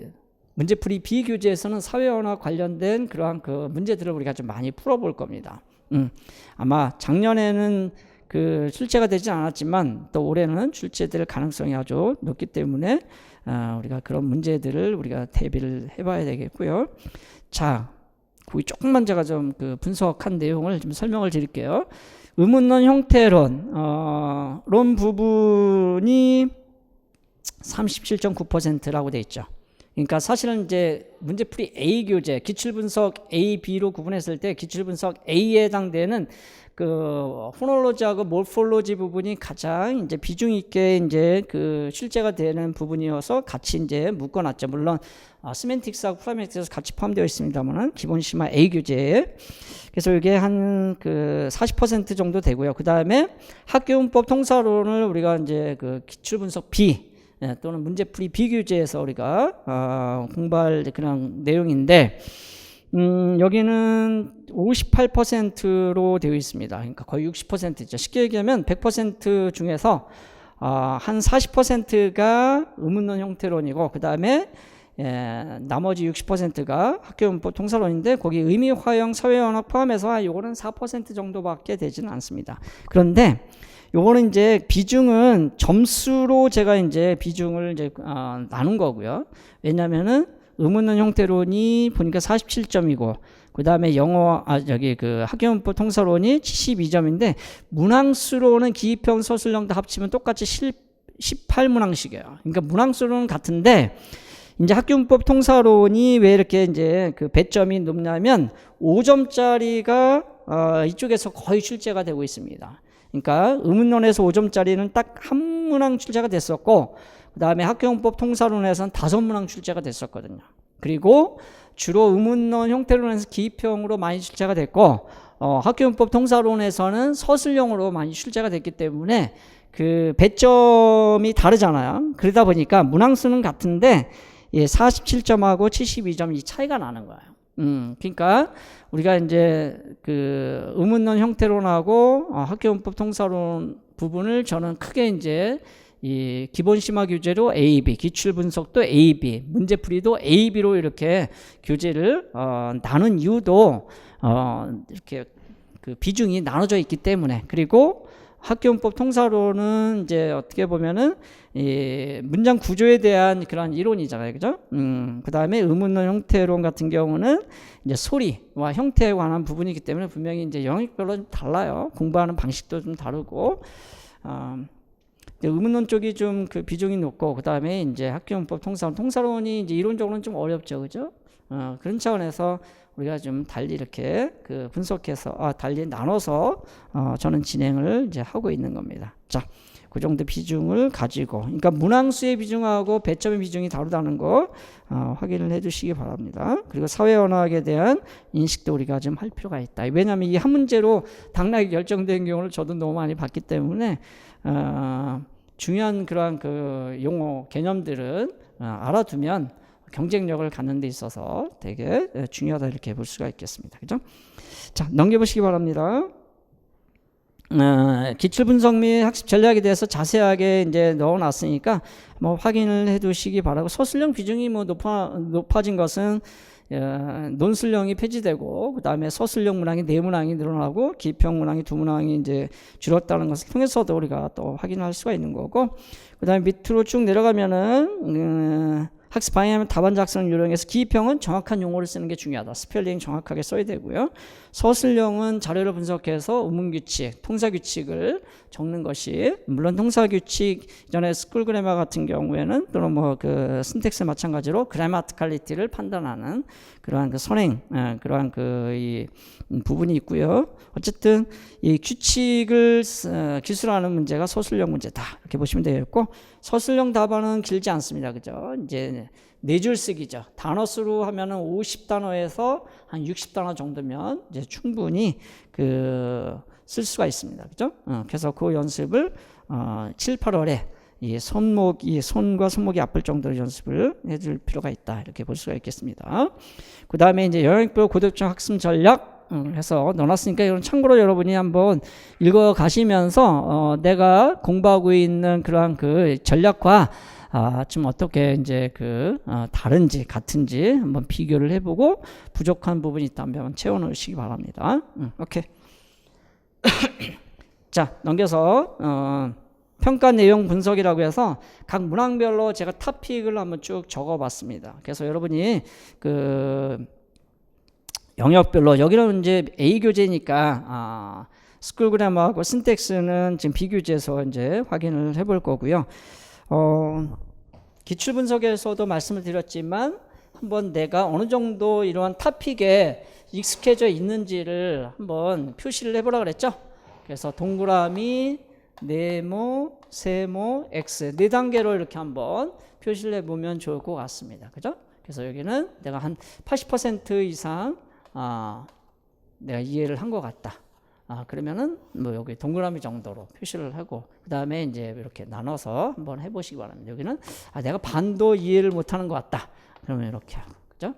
문제풀이 비교재에서는 사회 언어학 관련된 그러한 그 문제들을 우리가 좀 많이 풀어볼 겁니다. 아마 작년에는 그 출제가 되지 않았지만 또 올해는 출제될 가능성이 아주 높기 때문에 우리가 그런 문제들을 우리가 대비를 해봐야 되겠고요. 자. 거기 조금만 제가 좀 그 분석한 내용을 좀 설명을 드릴게요. 의문론, 형태론, 론 부분이 37.9%라고 돼 있죠. 그러니까 사실은 이제 문제풀이 A 교재, 기출분석 A, B로 구분했을 때 기출분석 A에 해당되는 그 포놀로지하고 몰폴로지 부분이 가장 이제 비중 있게 이제 그 실제가 되는 부분이어서 같이 이제 묶어놨죠. 물론 시멘틱스하고 프라그매틱스 같이 포함되어 있습니다만은 기본 심화 A 교재에 그래서 이게 한 그 40% 정도 되고요. 그 다음에 학교문법 통사론을 우리가 이제 그 기출분석 B 또는 문제풀이 B 교재에서 우리가 공부할 그런 내용인데. 여기는 58%로 되어 있습니다. 그러니까 거의 60%죠. 쉽게 얘기하면 100% 중에서 한 40%가 의문론 형태론이고 그 다음에 나머지 60%가 학교문법 통사론인데 거기 의미, 화형, 사회언어 포함해서 요거는 4% 정도밖에 되지는 않습니다. 그런데 요거는 이제 비중은 점수로 제가 이제 비중을 이제 나눈 거고요. 왜냐면은 의문론 형태론이 보니까 47점이고 그 다음에 영어 그 학교문법 통사론이 72점인데 문항수로는 기입형, 서술형 다 합치면 똑같이 18문항씩이에요. 그러니까 문항수로는 같은데 이제 학교문법 통사론이 왜 이렇게 이제 그 배점이 높냐면 5점짜리가 이쪽에서 거의 출제가 되고 있습니다. 그러니까 의문론에서 5점짜리는 딱 한 문항 출제가 됐었고 그 다음에 학교문법 통사론에서는 5문항 출제가 됐었거든요. 그리고 주로 의문론 형태론에서 기입형으로 많이 출제가 됐고 학교문법 통사론에서는 서술형으로 많이 출제가 됐기 때문에 그 배점이 다르잖아요. 그러다 보니까 문항수는 같은데 47점하고 72점 이 차이가 나는 거예요. 그러니까 우리가 이제 그 의문론 형태론하고 학교문법 통사론 부분을 저는 크게 이제 이 기본 심화 교재로 A, B, 기출 분석도 A, B, 문제풀이도 A, B로 이렇게 교재를 나눈 이유도 이렇게 그 비중이 나눠져 있기 때문에 그리고 학교문법 통사론은 이제 어떻게 보면은 이 문장 구조에 대한 그런 이론이잖아요, 그죠? 그 다음에 의문론 형태론 같은 경우는 이제 소리와 형태에 관한 부분이기 때문에 분명히 이제 영역별로 좀 달라요. 공부하는 방식도 좀 다르고. 의문론 쪽이 좀 그 비중이 높고 그 다음에 이제 학교문법 통사론이 이제 이론적으로는 좀 어렵죠, 그죠? 그런 차원에서 우리가 좀 달리 이렇게 그 분석해서 달리 나눠서 저는 진행을 이제 하고 있는 겁니다. 자, 그 정도 비중을 가지고 그러니까 문항수의 비중하고 배점의 비중이 다르다는 거 확인을 해두시기 바랍니다. 그리고 사회언어학에 대한 인식도 우리가 좀 할 필요가 있다. 왜냐하면 이 한 문제로 당락이 결정된 경우를 저도 너무 많이 봤기 때문에 중요한 그러한 그 용어 개념들은 알아두면 경쟁력을 갖는 데 있어서 되게 중요하다 이렇게 볼 수가 있겠습니다. 그죠? 자, 넘겨보시기 바랍니다. 기출 분석 및 학습 전략에 대해서 자세하게 이제 넣어놨으니까 뭐 확인을 해두시기 바라고 서술형 비중이 뭐 높아진 것은 논술형이 폐지되고 그 다음에 서술형 문항이 4문항이 늘어나고 기입형 문항이 2문항이 이제 줄었다는 것을 통해서도 우리가 또 확인할 수가 있는 거고 그 다음에 밑으로 쭉 내려가면은 학습 방해하면 답안 작성 요령에서 기입형은 정확한 용어를 쓰는 게 중요하다. 스펠링 정확하게 써야 되고요. 서술형은 자료를 분석해서 의문규칙, 통사규칙을 적는 것이, 물론 통사규칙 이전에 스쿨 그래머 같은 경우에는 또는 뭐 그 신텍스 마찬가지로 그래마티칼리티를 판단하는 그러한 그 선행, 그러한 이 부분이 있고요. 어쨌든 이 규칙을 기술하는 문제가 서술형 문제다. 이렇게 보시면 되겠고, 서술형 답안은 길지 않습니다. 그죠? 이제 4줄 쓰기죠. 단어 수로 하면은 50단어에서 한 60단어 정도면 이제 충분히 쓸 수가 있습니다. 그죠? 그래서 그 연습을 7, 8월에 이 손과 손목이 아플 정도로 연습을 해줄 필요가 있다. 이렇게 볼 수가 있겠습니다. 그 다음에 이제 영역별 고득점 학습 전략 해서 넣어놨으니까 이건 참고로 여러분이 한번 읽어 가시면서 내가 공부하고 있는 그러한 그 전략과 좀 어떻게 이제 다른지 같은지 한번 비교를 해보고 부족한 부분이 있다면 채워 넣으시기 바랍니다. 오케이. 자, 넘겨서 평가 내용 분석이라고 해서 각 문항별로 제가 토픽을 한번 쭉 적어봤습니다. 그래서 여러분이 영역별로, 여기는 이제 A 교재니까 스쿨 그래머하고 신텍스는 지금 B 교재에서 이제 확인을 해볼 거고요. 기출 분석에서도 말씀을 드렸지만 한번 내가 어느 정도 이러한 토픽에 익숙해져 있는지를 한번 표시를 해보라 그랬죠. 그래서 동그라미, 네모, 세모, X 4단계로 이렇게 한번 표시를 해보면 좋을 것 같습니다. 그죠? 그래서 여기는 내가 한 80% 이상 내가 이해를 한 것 같다. 그러면은 뭐 여기 동그라미 정도로 표시를 하고, 그 다음에 이제 이렇게 나눠서 한번 해보시기 바랍니다. 여기는 내가 반도 이해를 못하는 것 같다. 그러면 이렇게 하고, 그죠?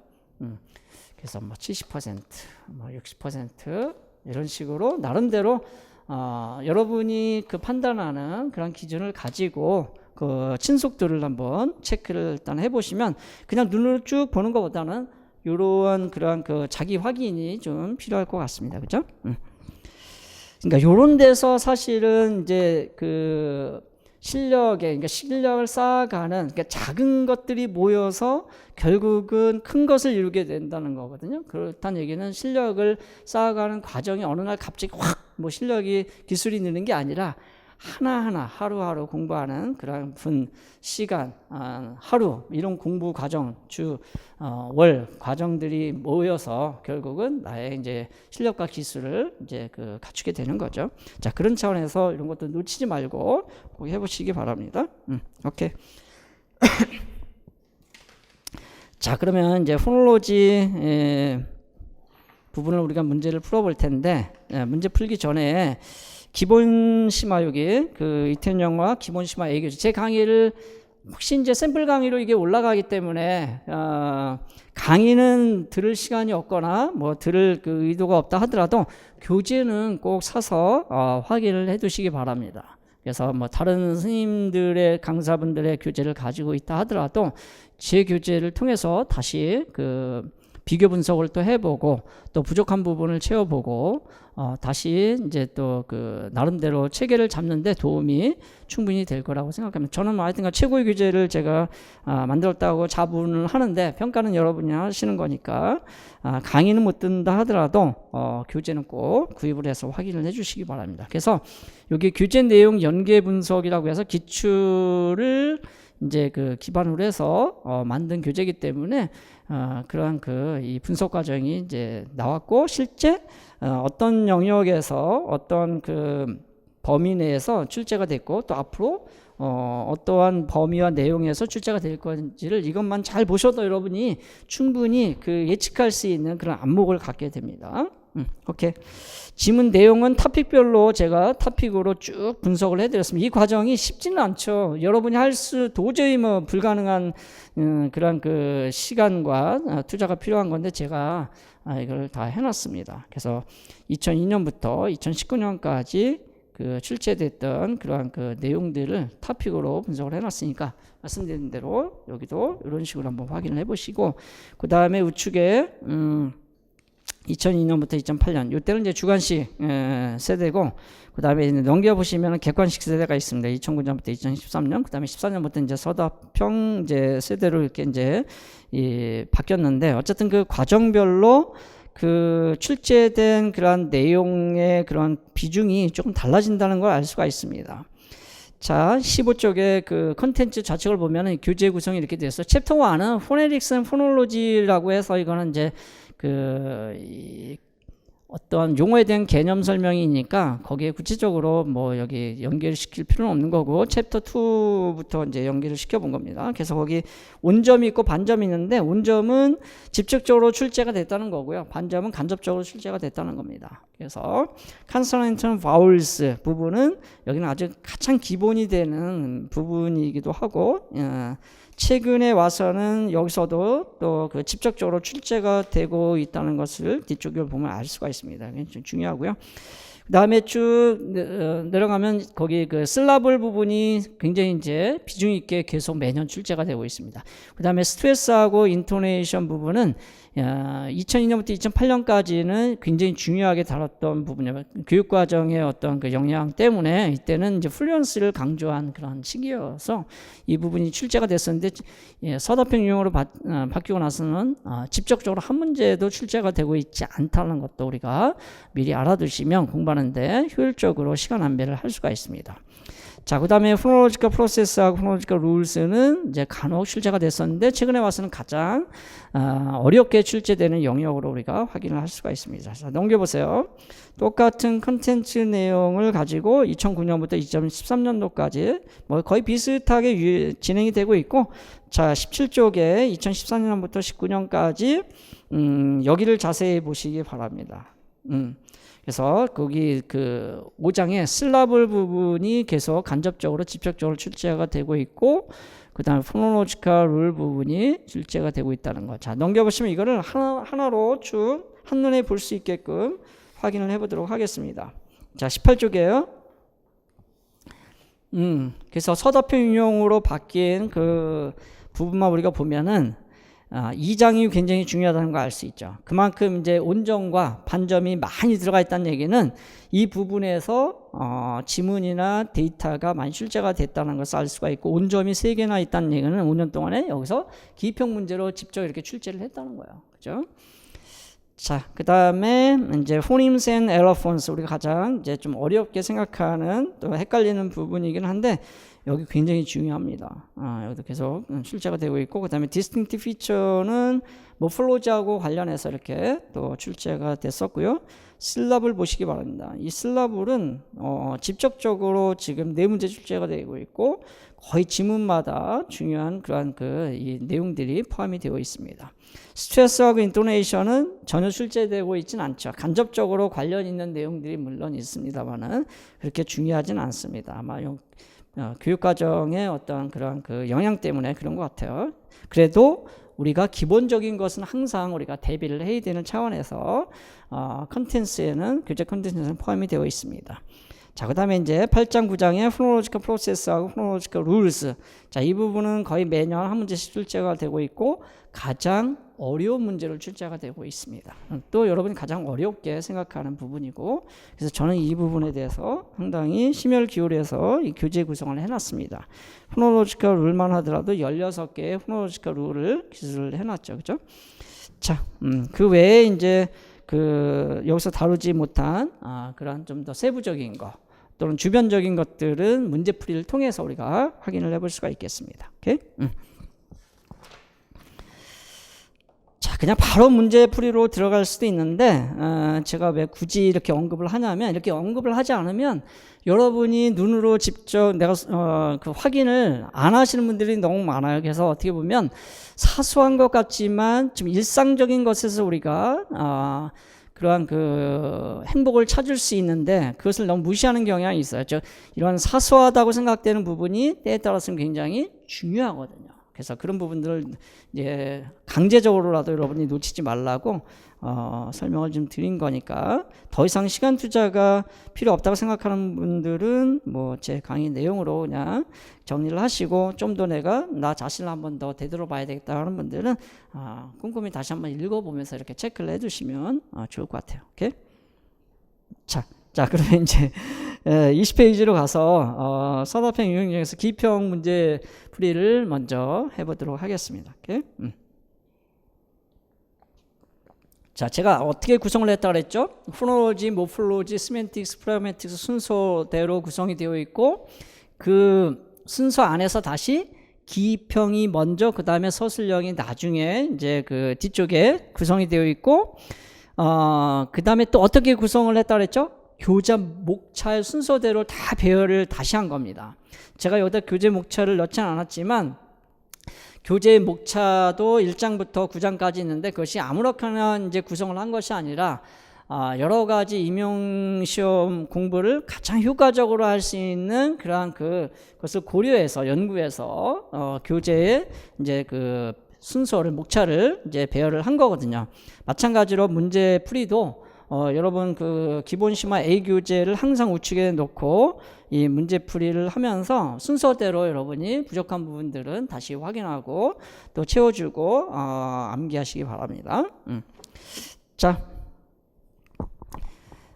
그래서 뭐 70%, 뭐 60% 이런 식으로 나름대로 여러분이 판단하는 그런 기준을 가지고 친속도를 한번 체크를 일단 해보시면, 그냥 눈으로 쭉 보는 것보다는 이러한 그런 자기 확인이 좀 필요할 것 같습니다. 그죠? 그러니까 요런 데서 사실은 이제 그러니까 실력을 쌓아가는, 그러니까 작은 것들이 모여서 결국은 큰 것을 이루게 된다는 거거든요. 그렇다는 얘기는 실력을 쌓아가는 과정이 어느 날 갑자기 확 뭐 기술이 느는 게 아니라 하나하나 하루하루 공부하는 그런 시간, 하루 이런 공부 과정, 월 과정들이 모여서 결국은 나의 이제 실력과 기술을 이제 갖추게 되는 거죠. 자, 그런 차원에서 이런 것도 놓치지 말고 꼭 해보시기 바랍니다. 오케이. 자, 그러면 이제 포놀로지 부분을 우리가 문제를 풀어볼 텐데, 문제 풀기 전에 기본 심화, 여기 이태원영화 기본 심화 A 교재, 제 강의를 혹시 이제 샘플 강의로 이게 올라가기 때문에 강의는 들을 시간이 없거나 뭐 들을 의도가 없다 하더라도 교재는 꼭 사서 확인을 해두시기 바랍니다. 그래서 뭐 다른 스님들의 강사분들의 교재를 가지고 있다 하더라도 제 교재를 통해서 다시 비교 분석을 또 해보고 또 부족한 부분을 채워보고 다시 이제 또 나름대로 체계를 잡는데 도움이 충분히 될 거라고 생각합니다. 저는 하여튼간 최고의 교재를 제가 만들었다고 자부는 하는데 평가는 여러분이 하시는 거니까 강의는 못 듣는다 하더라도 교재는 꼭 구입을 해서 확인을 해주시기 바랍니다. 그래서 여기 교재 내용 연계 분석이라고 해서 기출을 이제 기반으로 해서 만든 교재이기 때문에 그러한 이 분석 과정이 이제 나왔고, 실제 어떤 영역에서 어떤 범위 내에서 출제가 됐고, 또 앞으로 어떠한 범위와 내용에서 출제가 될 건지를 이것만 잘 보셔도 여러분이 충분히 예측할 수 있는 그런 안목을 갖게 됩니다. 오케이. 지문 내용은 토픽별로 제가 토픽으로 쭉 분석을 해드렸습니다. 이 과정이 쉽지는 않죠. 여러분이 도저히 뭐 불가능한 그런 시간과 투자가 필요한 건데 제가 이걸 다 해놨습니다. 그래서 2002년부터 2019년까지 출제됐던 그러한 내용들을 토픽으로 분석을 해놨으니까 말씀드린 대로 여기도 이런 식으로 한번 확인을 해보시고, 그 다음에 우측에 2002년부터 2008년 이때는 이제 주관식 세대고, 그 다음에 넘겨보시면 객관식 세대가 있습니다. 2009년부터 2013년, 그 다음에 14년부터 이제 서답형 이제 세대로 이렇게 이제 바뀌었는데, 어쨌든 그 과정별로 그 출제된 그런 내용의 그런 비중이 조금 달라진다는 걸 알 수가 있습니다. 자, 15쪽의 그 컨텐츠 좌측을 보면은 교재 구성이 이렇게 돼서, 챕터 1은 포네틱스 앤 포놀로지라고 해서 이거는 이제 어떤 용어에 대한 개념 설명이니까 거기에 구체적으로 뭐 여기 연결시킬 필요는 없는 거고, 챕터 2부터 이제 연결을 시켜본 겁니다. 그래서 거기 온점이 있고 반점이 있는데, 온점은 직접적으로 출제가 됐다는 거고요, 반점은 간접적으로 출제가 됐다는 겁니다. 그래서 consonant and vowels 부분은 여기는 아주 가장 기본이 되는 부분이기도 하고, 최근에 와서는 여기서도 또 그 직접적으로 출제가 되고 있다는 것을 뒤쪽을 보면 알 수가 있습니다. 좀 중요하고요. 그 다음에 쭉 내려가면 거기 그 슬라블 부분이 굉장히 이제 비중 있게 계속 매년 출제가 되고 있습니다. 그 다음에 스트레스하고 인토네이션 부분은 2002년부터 2008년까지는 굉장히 중요하게 다뤘던 부분이에요. 교육과정의 어떤 그 영향 때문에 이때는 이제 플루언스를 강조한 그런 시기여서 이 부분이 출제가 됐었는데, 서답형 유형으로 바뀌고 나서는 직접적으로 한 문제도 출제가 되고 있지 않다는 것도 우리가 미리 알아두시면 공부하는데 효율적으로 시간 안배를 할 수가 있습니다. 자, 그 다음에 포놀로지컬 프로세스하고 포놀로지컬 룰스는 이제 간혹 출제가 됐었는데, 최근에 와서는 가장 어렵게 출제되는 영역으로 우리가 확인을 할 수가 있습니다. 자, 넘겨보세요. 똑같은 컨텐츠 내용을 가지고 2009년부터 2013년도까지 뭐 거의 비슷하게 진행이 되고 있고, 자, 17쪽에 2014년부터 19년까지 여기를 자세히 보시기 바랍니다. 그래서 거기 그 5장의 슬라블 부분이 계속 간접적으로 직접적으로 출제가 되고 있고, 그 다음에 포놀로지컬 룰 부분이 출제가 되고 있다는 거. 자, 넘겨보시면 이거를 하나로 쭉 한눈에 볼 수 있게끔 확인을 해보도록 하겠습니다. 자, 18쪽이에요. 그래서 서답형 인용으로 바뀐 그 부분만 우리가 보면은 2장이 굉장히 중요하다는 걸 알 수 있죠. 그만큼 이제 온점과 반점이 많이 들어가 있다는 얘기는 이 부분에서 지문이나 데이터가 많이 출제가 됐다는 것을 알 수가 있고, 온점이 3개나 있다는 얘기는 5년 동안에 여기서 기입형 문제로 직접 이렇게 출제를 했다는 거예요. 그죠? 자, 그 다음에 이제 phonemes and allophones, 우리가 가장 이제 좀 어렵게 생각하는 또 헷갈리는 부분이긴 한데, 여기 굉장히 중요합니다. 여기도 계속 출제가 되고 있고, 그 다음에 distinctive feature는 모폴로지하고 관련해서 이렇게 또 출제가 됐었고요. 슬라블 보시기 바랍니다. 이 슬라블은 직접적으로 지금 4문제 출제가 되고 있고, 거의 지문마다 중요한 그러한 이 내용들이 포함이 되어 있습니다. 스트레스하고 인토네이션은 전혀 출제되고 있지는 않죠. 간접적으로 관련 있는 내용들이 물론 있습니다만은 그렇게 중요하진 않습니다. 아마 교육과정의 어떤 그런 그 영향 때문에 그런 것 같아요. 그래도 우리가 기본적인 것은 항상 우리가 대비를 해야 되는 차원에서 컨텐츠에는, 교재 컨텐츠에는 포함이 되어 있습니다. 자, 그 다음에 이제 8장 9장의 포놀로지컬 프로세스하고 포놀로지컬 룰스. 자, 이 부분은 거의 매년 한 문제씩 출제가 되고 있고, 가장 어려운 문제를 출제가 되고 있습니다. 또 여러분이 가장 어렵게 생각하는 부분이고, 그래서 저는 이 부분에 대해서 상당히 심혈을 기울여서 이 교재 구성을 해놨습니다. 포놀로지컬 룰만 하더라도 16개의 포놀로지컬 룰을 기술을 해놨죠. 그죠? 자, 그 외에 이제 여기서 다루지 못한 그런 좀 더 세부적인 거 또는 주변적인 것들은 문제풀이를 통해서 우리가 확인을 해볼 수가 있겠습니다. 오케이? 자, 그냥 바로 문제풀이로 들어갈 수도 있는데, 제가 왜 굳이 이렇게 언급을 하냐면, 이렇게 언급을 하지 않으면 여러분이 눈으로 직접 내가 그 확인을 안 하시는 분들이 너무 많아요. 그래서 어떻게 보면 사소한 것 같지만 좀 일상적인 것에서 우리가 그러한 그 행복을 찾을 수 있는데, 그것을 너무 무시하는 경향이 있어요. 이런 사소하다고 생각되는 부분이 때에 따라서는 굉장히 중요하거든요. 그래서 그런 부분들을 이제 강제적으로라도 여러분이 놓치지 말라고 설명을 좀 드린 거니까 더 이상 시간 투자가 필요 없다고 생각하는 분들은 뭐 제 강의 내용으로 그냥 정리를 하시고 좀 더 내가 나 자신을 한번 더 되돌아봐야 되겠다 하는 분들은 꼼꼼히 다시 한번 읽어보면서 이렇게 체크를 해두시면 좋을 것 같아요. 오케이? 자, 그러면 이제 20페이지로 가서 서답형 유형 중에서 기평 문제 풀이를 먼저 해보도록 하겠습니다. 오케이? 자, 제가 어떻게 구성을 했다 그랬죠? 포놀로지, 모폴로지, 시멘틱스, 프라그매틱스 순서대로 구성이 되어 있고 그 순서 안에서 다시 기평이 먼저 그 다음에 서술형이 나중에 이제 그 뒤쪽에 구성이 되어 있고 그 다음에 또 어떻게 구성을 했다 그랬죠? 교재 목차의 순서대로 다 배열을 다시 한 겁니다. 제가 여기다 교재 목차를 넣지는 않았지만 교재 목차도 1장부터 9장까지 있는데 그것이 아무렇게나 이제 구성을 한 것이 아니라 여러 가지 임용시험 공부를 가장 효과적으로 할 수 있는 그러한 그것을 고려해서 연구해서 교재에 이제 그 순서를 목차를 이제 배열을 한 거거든요. 마찬가지로 문제 풀이도 여러분 그 기본 심화 A 교재를 항상 우측에 놓고 이 문제 풀이를 하면서 순서대로 여러분이 부족한 부분들은 다시 확인하고 또 채워주고 암기하시기 바랍니다. 자,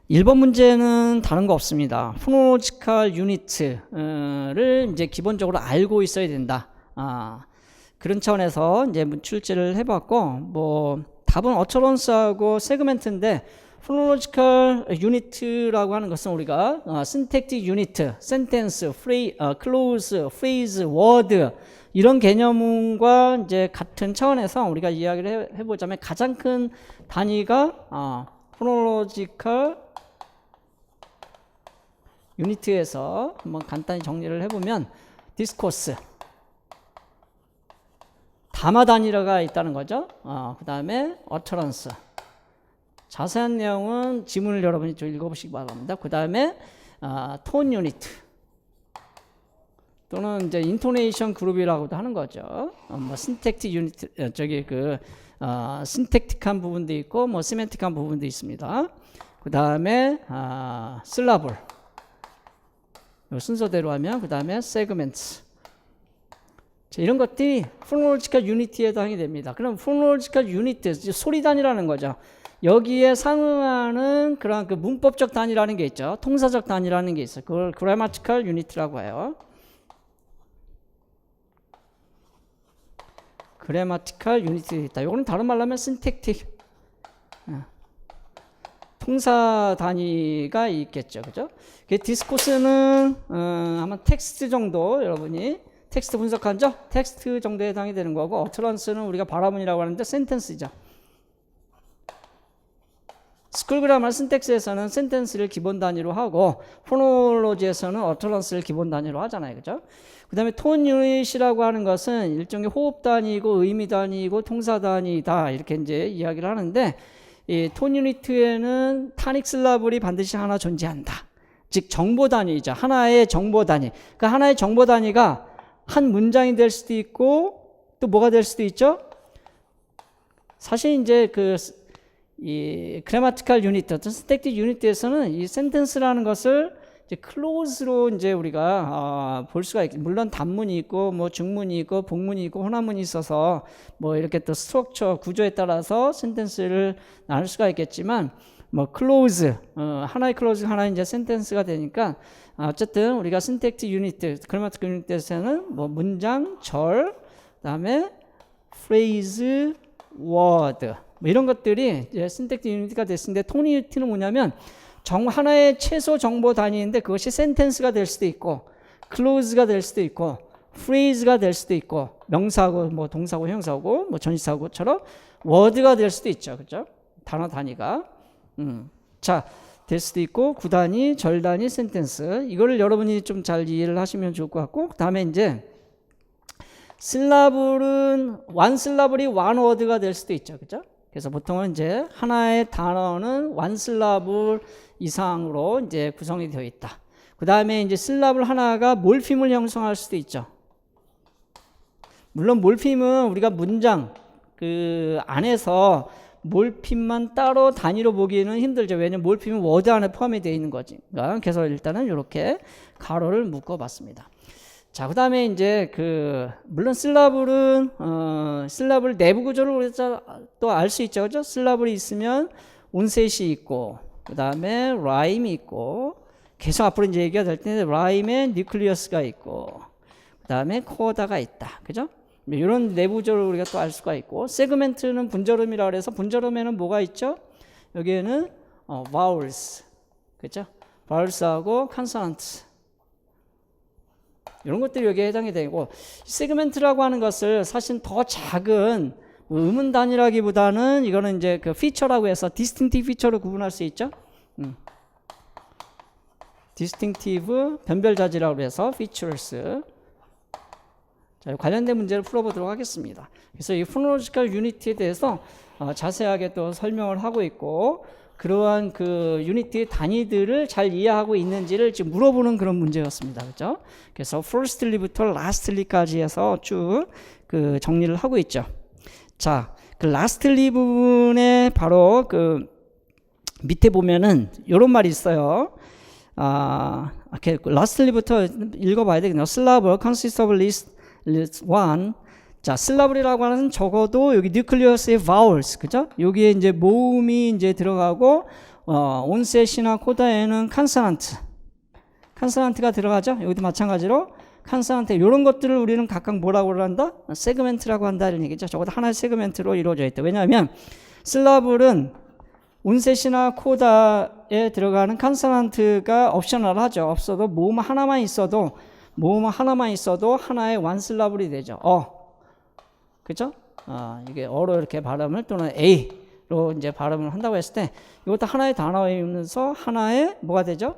1번 문제는 다른 거 없습니다. 포놀로지컬 유니트를 이제 기본적으로 알고 있어야 된다. 그런 차원에서 이제 출제를 해봤고, 뭐 답은 어처런스하고 세그멘트인데, 포놀로지컬 유니트라고 하는 것은 우리가 신택틱 유니트, 센텐스, 클로즈, 프레이즈, 워드 이런 개념과 이제 같은 차원에서 우리가 이야기를 해보자면 가장 큰 단위가 포놀로지컬 유니트에서 한번 간단히 정리를 해보면 디스코스, 담화 단위가 있다는 거죠. 그 다음에 어처런스. 자세한 내용은 지문을 여러분이 좀 읽어보시기 바랍니다. 그 다음에 톤 유니트 또는 이제 인토네이션 그룹이라고도 하는 거죠. 뭐 신택틱 유니트 신택틱한 부분도 있고 뭐 시멘틱한 부분도 있습니다. 그 다음에 슬라블 순서대로 하면 그 다음에 세그멘트. 자, 이런 것들이 포놀로지컬 유니트에 해당이 됩니다. 그럼 포놀로지컬 유니트 소리 단위라는 거죠. 여기에 상응하는 그런 그 문법적 단위라는 게 있죠. 통사적 단위라는 게 있어요. 그걸 그래마티컬 유니트라고 해요. 그래마티컬 유니트가 있다. 이거는 다른 말로 하면 신택틱 통사 단위가 있겠죠. 그죠? 디스코스는 아마 텍스트 정도 여러분이 텍스트 분석하죠? 텍스트 정도에 해당이 되는 거고 어트런스는 우리가 바라문이라고 하는데 센텐스죠. 스쿨 그라머 신텍스에서는 센텐스를 기본 단위로 하고 포놀로지에서는 어터런스를 기본 단위로 하잖아요. 그죠? 그 다음에 톤 유닛이라고 하는 것은 일종의 호흡 단위이고 의미 단위이고 통사 단위다 이렇게 이제 이야기를 하는데 이 톤 유니트에는 타닉 슬라블이 반드시 하나 존재한다. 즉 정보 단위이죠. 하나의 정보 단위. 그 하나의 정보 단위가 한 문장이 될 수도 있고 또 뭐가 될 수도 있죠? 사실 이제 이 그래마티컬 유니트, 어떤 신택틱 유니트에서는 이 센텐스라는 것을 이제 클로즈로 이제 우리가 볼 수가 있고, 물론 단문이 있고, 뭐 중문이 있고, 복문이 있고, 혼합문이 있어서 뭐 이렇게 또 스트럭처 구조에 따라서 센텐스를 나눌 수가 있겠지만, 뭐 클로즈, 하나의 클로즈, 하나의 이제 센텐스가 되니까 어쨌든 우리가 신택틱 유니트, 그래마티컬 유니트에서는 뭐 문장, 절, 그다음에 프레이즈, 워드. 뭐 이런 것들이 이제 신택틱 유니트가 됐는데 톤 유니트는 뭐냐면 하나의 최소 정보 단위인데 그것이 센텐스가 될 수도 있고 클로즈가 될 수도 있고 프레이즈가 될 수도 있고 명사고 뭐 동사고 형사고 뭐 전치사고처럼 워드가 될 수도 있죠. 그죠? 단어 단위가 자, 될 수도 있고 구단위, 절단위, 센텐스 이거를 여러분이 좀 잘 이해를 하시면 좋을 것 같고 그다음에 이제 슬라블은 완 슬라블이 완 워드가 될 수도 있죠. 그죠? 그래서 보통은 이제 하나의 단어는 완 슬라블 이상으로 이제 구성이 되어 있다. 그 다음에 이제 슬라블 하나가 몰핌을 형성할 수도 있죠. 물론 몰핌은 우리가 문장 그 안에서 몰핌만 따로 단위로 보기는 힘들죠. 왜냐면 몰핌은 워드 안에 포함이 되어 있는 거지. 그래서 일단은 이렇게 가로를 묶어 봤습니다. 자, 그 다음에 이제 물론 슬라블은, 슬라블 내부 구조를 우리가 또 알 수 있죠. 그죠? 슬라블이 있으면 온셋이 있고, 그 다음에 라임이 있고, 계속 앞으로 이제 얘기가 될 텐데, 라임에 뉴클리어스가 있고, 그 다음에 코어다가 있다. 그죠? 이런 내부 구조를 우리가 또 알 수가 있고, 세그멘트는 분절음이라고 해서 분절음에는 뭐가 있죠? 여기에는, vowels. 그죠? vowels하고 consonant. 이런 것들이 여기에 해당이 되고, 세그멘트라고 하는 것을 사실 더 작은 음운 단위라기보다는 이거는 이제 그 피처라고 해서 디스팅티브 피처로 구분할 수 있죠. 디스팅티브 변별자지라고 해서 features. 자, 관련된 문제를 풀어보도록 하겠습니다. 그래서 이 포놀로지컬 유니티에 대해서 자세하게 또 설명을 하고 있고, 그러한 그 유니티의 단위들을 잘 이해하고 있는지를 지금 물어보는 그런 문제였습니다. 그죠? 그래서 firstly부터 lastly까지 해서 쭉 그 정리를 하고 있죠. 자, 그 lastly 부분에 바로 그 밑에 보면은 이런 말이 있어요. 이렇게 lastly부터 읽어봐야 되겠네요. syllable consists of list one. 자, syllable이라고 하는 적어도 여기 nucleus의 vowels, 그죠? 여기에 이제 모음이 이제 들어가고, 온셋이나 코다에는 consonant가 들어가죠? 여기도 마찬가지로 consonant, 이런 것들을 우리는 각각 뭐라고 한다? 세그멘트라고 한다, 이런 얘기죠. 적어도 하나의 세그멘트로 이루어져 있다. 왜냐하면, syllable은 온셋이나 코다에 들어가는 consonant가 옵셔널하죠. 없어도 모음 하나만 있어도 하나의 one syllable이 되죠. 그죠? 이게 어로 이렇게 발음을 또는 A로 이제 발음을 한다고 했을 때 이것도 하나의 단어이면서 하나의 뭐가 되죠?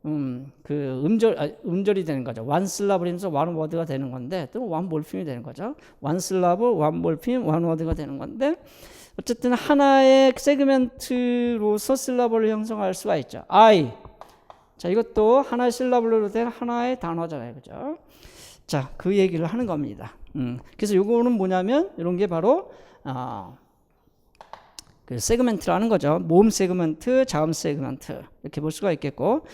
음절이 되는 거죠. one syllable이면서 one word가 되는 건데 또 one 몰핌이 되는 거죠. one syllable, one 몰핌, one word가 되는 건데 어쨌든 하나의 세그멘트로서 syllable을 형성할 수가 있죠. I. 자, 이것도 하나의 syllable로 된 하나의 단어잖아요. 그죠? 자, 그 얘기를 하는 겁니다. 그래서 요거는 뭐냐면 이런 게 바로 그 세그멘트라는 거죠. 모음 세그멘트, 자음 세그멘트 이렇게 볼 수가 있겠고,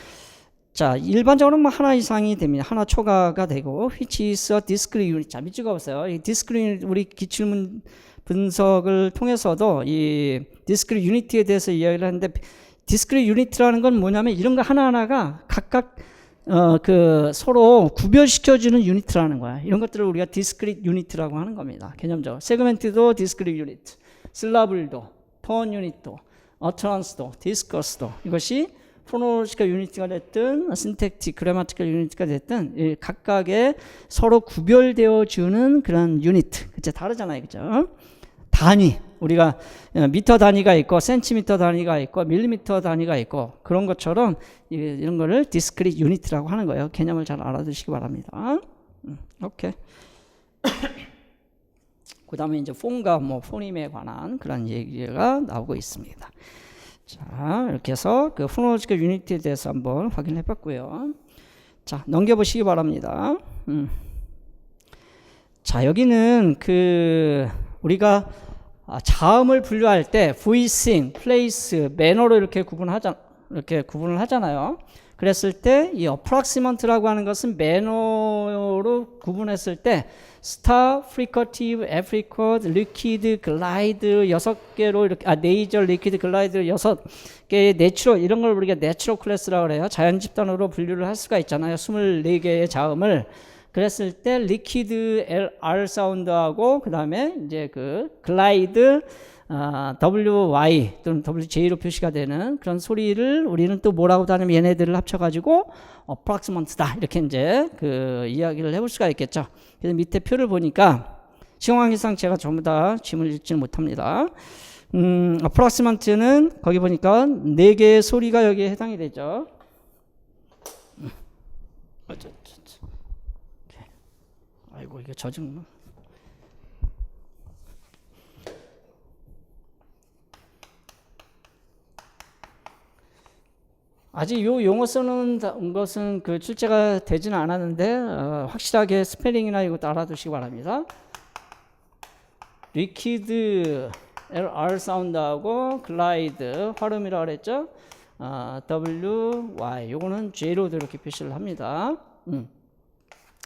자, 일반적으로 뭐 하나 이상이 됩니다. 하나 초과가 되고, which is a discrete unit. 자, 밑줄 그어보세요. 이 discrete 우리 기출문 분석을 통해서도 이 discrete unit에 대해서 이야기를 하는데, discrete unit라는 건 뭐냐면 이런 거 하나하나가 각각 그 서로 구별시켜주는 유니트라는 거야. 이런 것들을 우리가 discrete unit라고 하는 겁니다. 개념적으로. 세그멘트도 discrete unit, syllable도, tone unit도, utterance도, discourse도 이것이 phonological unit가 됐든 syntactic, grammatical unit가 됐든 각각의 서로 구별되어주는 그런 유니트. 그치? 다르잖아요. 그죠? 단위. 우리가 미터 단위가 있고 센티미터 단위가 있고 밀리미터 단위가 있고 그런 것처럼 이런 거를 디스크릿 유니트라고 하는 거예요. 개념을 잘 알아두시기 바랍니다. 오케이. 그 다음에 이제 폰과 포님에 관한 그런 얘기가 나오고 있습니다. 자, 이렇게 해서 그 포놀로지컬 유니티에 대해서 한번 확인해 봤고요. 자, 넘겨보시기 바랍니다. 자, 여기는 우리가 자음을 분류할 때 voicing, place, manner로 이렇게 구분을 하잖아요. 그랬을 때 이 approximate라고 하는 것은 manner로 구분했을 때 star, fricative, affricate, liquid, glide 6개로 이렇게 nasal, liquid, glide 6개의 natural 이런 걸 우리가 natural class라고 해요. 자연 집단으로 분류를 할 수가 있잖아요. 24개의 자음을 그랬을 때 리퀴드 R 사운드하고 그 다음에 이제 그 글라이드 WY 또는 WJ로 표시가 되는 그런 소리를 우리는 또 뭐라고 하냐면 얘네들을 합쳐가지고 approximate다 이렇게 이제 그 이야기를 해볼 수가 있겠죠. 그래서 밑에 표를 보니까 시공항해상 제가 전부 다 짐을 읽지는 못합니다. approximate는 거기 보니까 4개의 소리가 여기에 해당이 되죠. 아이고 이게 젖은 아직 요 용어 쓰는 것은 그 출제가 되지는 않았는데 확실하게 스펠링이나 이것도 알아두시기 바랍니다. 리퀴드 R 사운드하고 글라이드 활음이라고 그랬죠. W, Y 요거는 J로도 이렇게 표시를 합니다.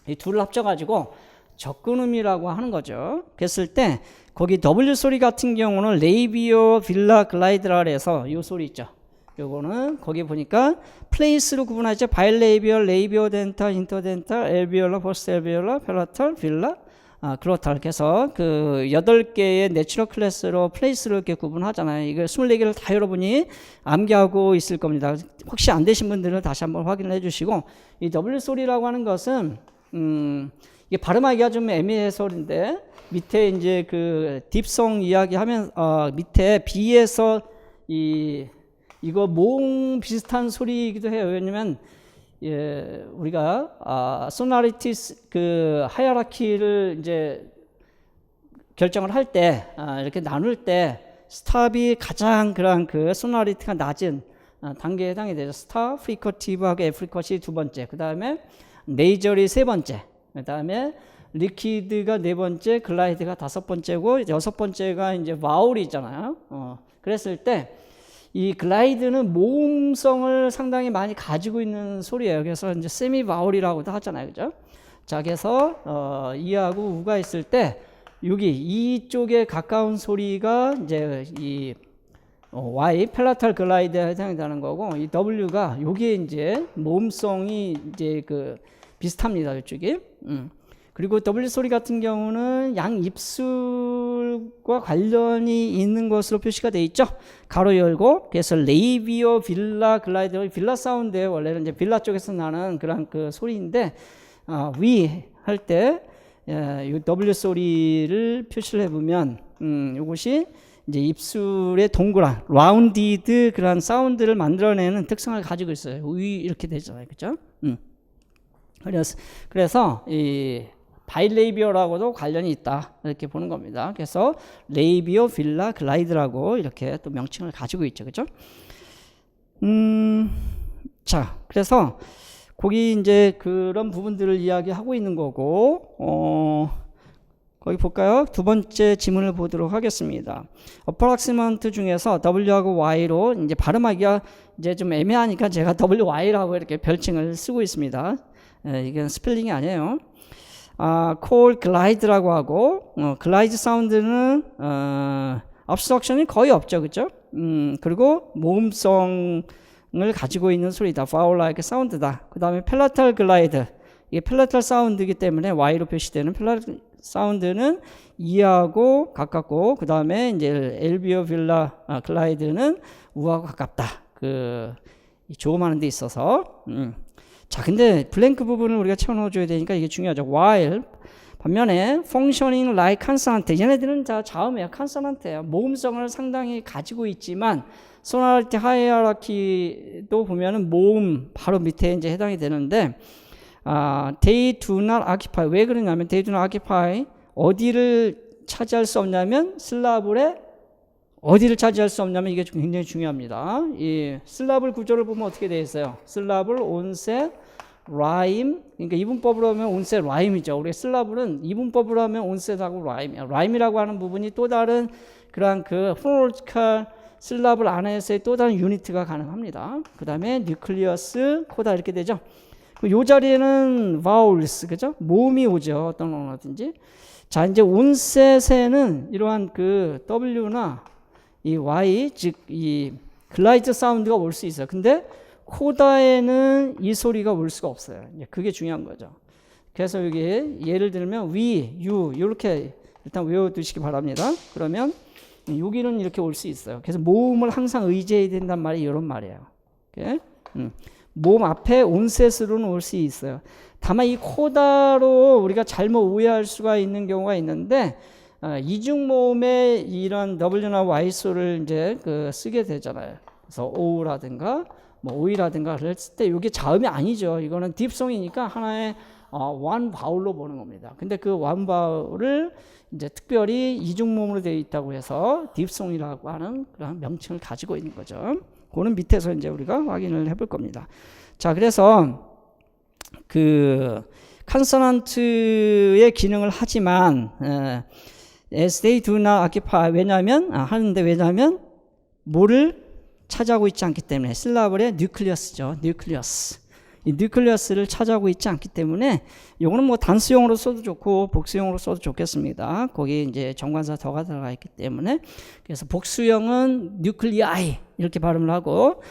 이 둘을 합쳐가지고 접근음이라고 하는 거죠. 그랬을 때 거기 W 소리 같은 경우는 레이비오 빌라 글라이드라 해서 이 소리 있죠. 요거는 거기 보니까 플레이스로 구분하죠. 바일레이비얼, 레이비오 덴탈, 인터덴탈, 엘비올라, 포스트 엘비올라, 펠라탈, 빌라, 그렇다. 그래서 그 8개의 내추럴 클래스로 플레이스로 이렇게 구분하잖아요. 이걸 24개를 다 여러분이 암기하고 있을 겁니다. 혹시 안 되신 분들은 다시 한번 확인을 해 주시고, 이 W 소리라고 하는 것은 이게 발음하기가 좀 애매해서인데 밑에 이제 그 딥송 이야기하면 밑에 B에서 이거 모음 비슷한 소리이기도 해요. 왜냐면 우리가 소나리티스 그 하이어라키를 이제 결정을 할 때 이렇게 나눌 때 스탑이 가장 그런 그 소나리티가 낮은 단계에 해당이 되죠. 스탑, 프리커티브하고 애프리컷이 두 번째, 그 다음에 네이저리 세 번째, 그 다음에 리퀴드가 네 번째, 글라이드가 다섯 번째고 여섯 번째가 이제 바울이 있잖아요. 그랬을 때 이 글라이드는 모음성을 상당히 많이 가지고 있는 소리예요. 그래서 이제 세미 바울이라고도 하잖아요, 그죠? 자, 그래서 이하고 우가 있을 때 여기 이쪽에 가까운 소리가 이제 이 Y 펠라탈 글라이드에 해당이 되는 거고, 이 W가 여기에 이제 모음성이 이제 그 비슷합니다, 이쪽이. 그리고 W 소리 같은 경우는 양 입술과 관련이 있는 것으로 표시가 되어 있죠. 가로 열고. 그래서 레이비오 빌라 글라이드, 빌라 사운드에 원래는 이제 빌라 쪽에서 나는 그런 그 소리인데 위 할 때 이 W 소리를 표시를 해보면 이것이 이제 입술의 동그란 라운디드 그런 사운드를 만들어내는 특성을 가지고 있어요. 위 이렇게 되잖아요, 그렇죠? 그래서 이 바이레이비어라고도 관련이 있다 이렇게 보는 겁니다. 그래서 레이비오 빌라 글라이드라고 이렇게 또 명칭을 가지고 있죠, 그렇죠? 자, 그래서 거기 이제 그런 부분들을 이야기하고 있는 거고, 거기 볼까요? 두 번째 지문을 보도록 하겠습니다. approximate 중에서 W하고 Y로 이제 발음하기가 이제 좀 애매하니까 제가 WY라고 이렇게 별칭을 쓰고 있습니다. 이건 스펠링이 아니에요. 콜 글라이드라고 하고, 글라이드 사운드는 obstruction이 거의 없죠, 그렇죠? 그리고 모음성을 가지고 있는 소리다. vowel like 사운드다. 그 다음에 펠라탈 글라이드, 이게 펠라탈 사운드이기 때문에 Y로 표시되는 펠라탈 사운드는 E하고 가깝고, 그 다음에 이제 엘비오 빌라 글라이드는 우하고 가깝다. 그 조음하는 데 있어서. 자, 근데 블랭크 부분을 우리가 채워넣어줘야 되니까 이게 중요하죠. while 반면에 functioning like consonant, 얘네들은 다 자음이에요. consonant예요. 모음성을 상당히 가지고 있지만 소나리티 하이어라키도 보면은 모음 바로 밑에 이제 해당이 되는데, they do not occupy. 왜 그러냐면 they do not occupy 어디를 차지할 수 없냐면 슬라블의 어디를 차지할 수 없냐면 이게 굉장히 중요합니다. 이 슬라블 구조를 보면 어떻게 되어 있어요? 슬라블, 온셋, 라임. 그러니까 이분법으로 하면 온셋, 라임이죠. 우리 슬라블은 이분법으로 하면 온셋하고 라임이에요. 라임이라고 하는 부분이 또 다른 그러한 그 포놀로지컬 슬라블 안에서의 또 다른 유니트가 가능합니다. 그 다음에 뉴클리어스, 코다 이렇게 되죠. 이 자리에는 vowels, 그죠? 모음이 오죠. 어떤 언어든지. 자, 이제 온셋에는 이러한 그 W나 이 Y, 즉 이 글라이드 사운드가 올 수 있어요. 근데 코다에는 이 소리가 올 수가 없어요. 그게 중요한 거죠. 그래서 여기 예를 들면 we, you 이렇게 일단 외워두시기 바랍니다. 그러면 여기는 이렇게 올 수 있어요. 그래서 모음을 항상 의지해야 된단 말이 이런 말이에요. 오케이? 모음 앞에 온셋으로는 올 수 있어요. 다만 이 코다로 우리가 잘못 오해할 수가 있는 경우가 있는데, 이중 모음에 이런 W나 Y 소를 이제 쓰게 되잖아요. 그래서 O라든가 뭐 O이라든가 그랬을 때 이게 자음이 아니죠. 이거는 딥송이니까 하나의 one vowel로 보는 겁니다. 근데 그 one vowel을 이제 특별히 이중 모음으로 되어 있다고 해서 딥송이라고 하는 그런 명칭을 가지고 있는 거죠. 그거는 밑에서 이제 우리가 확인을 해볼 겁니다. 자, 그래서 그 컨소넌트의 기능을 하지만 as they do not occupy. 왜냐하면 하는데 왜냐하면 뭐를 차지하고 있지 않기 때문에 실라블의 뉴클리어스죠. 뉴클리어스. 이 뉴클리어스를 차지하고 있지 않기 때문에 이거는 뭐 단수용으로 써도 좋고 복수용으로 써도 좋겠습니다. 거기 이제 정관사 더가 들어가 있기 때문에 그래서 복수형은 뉴클리아이 이렇게 발음을 하고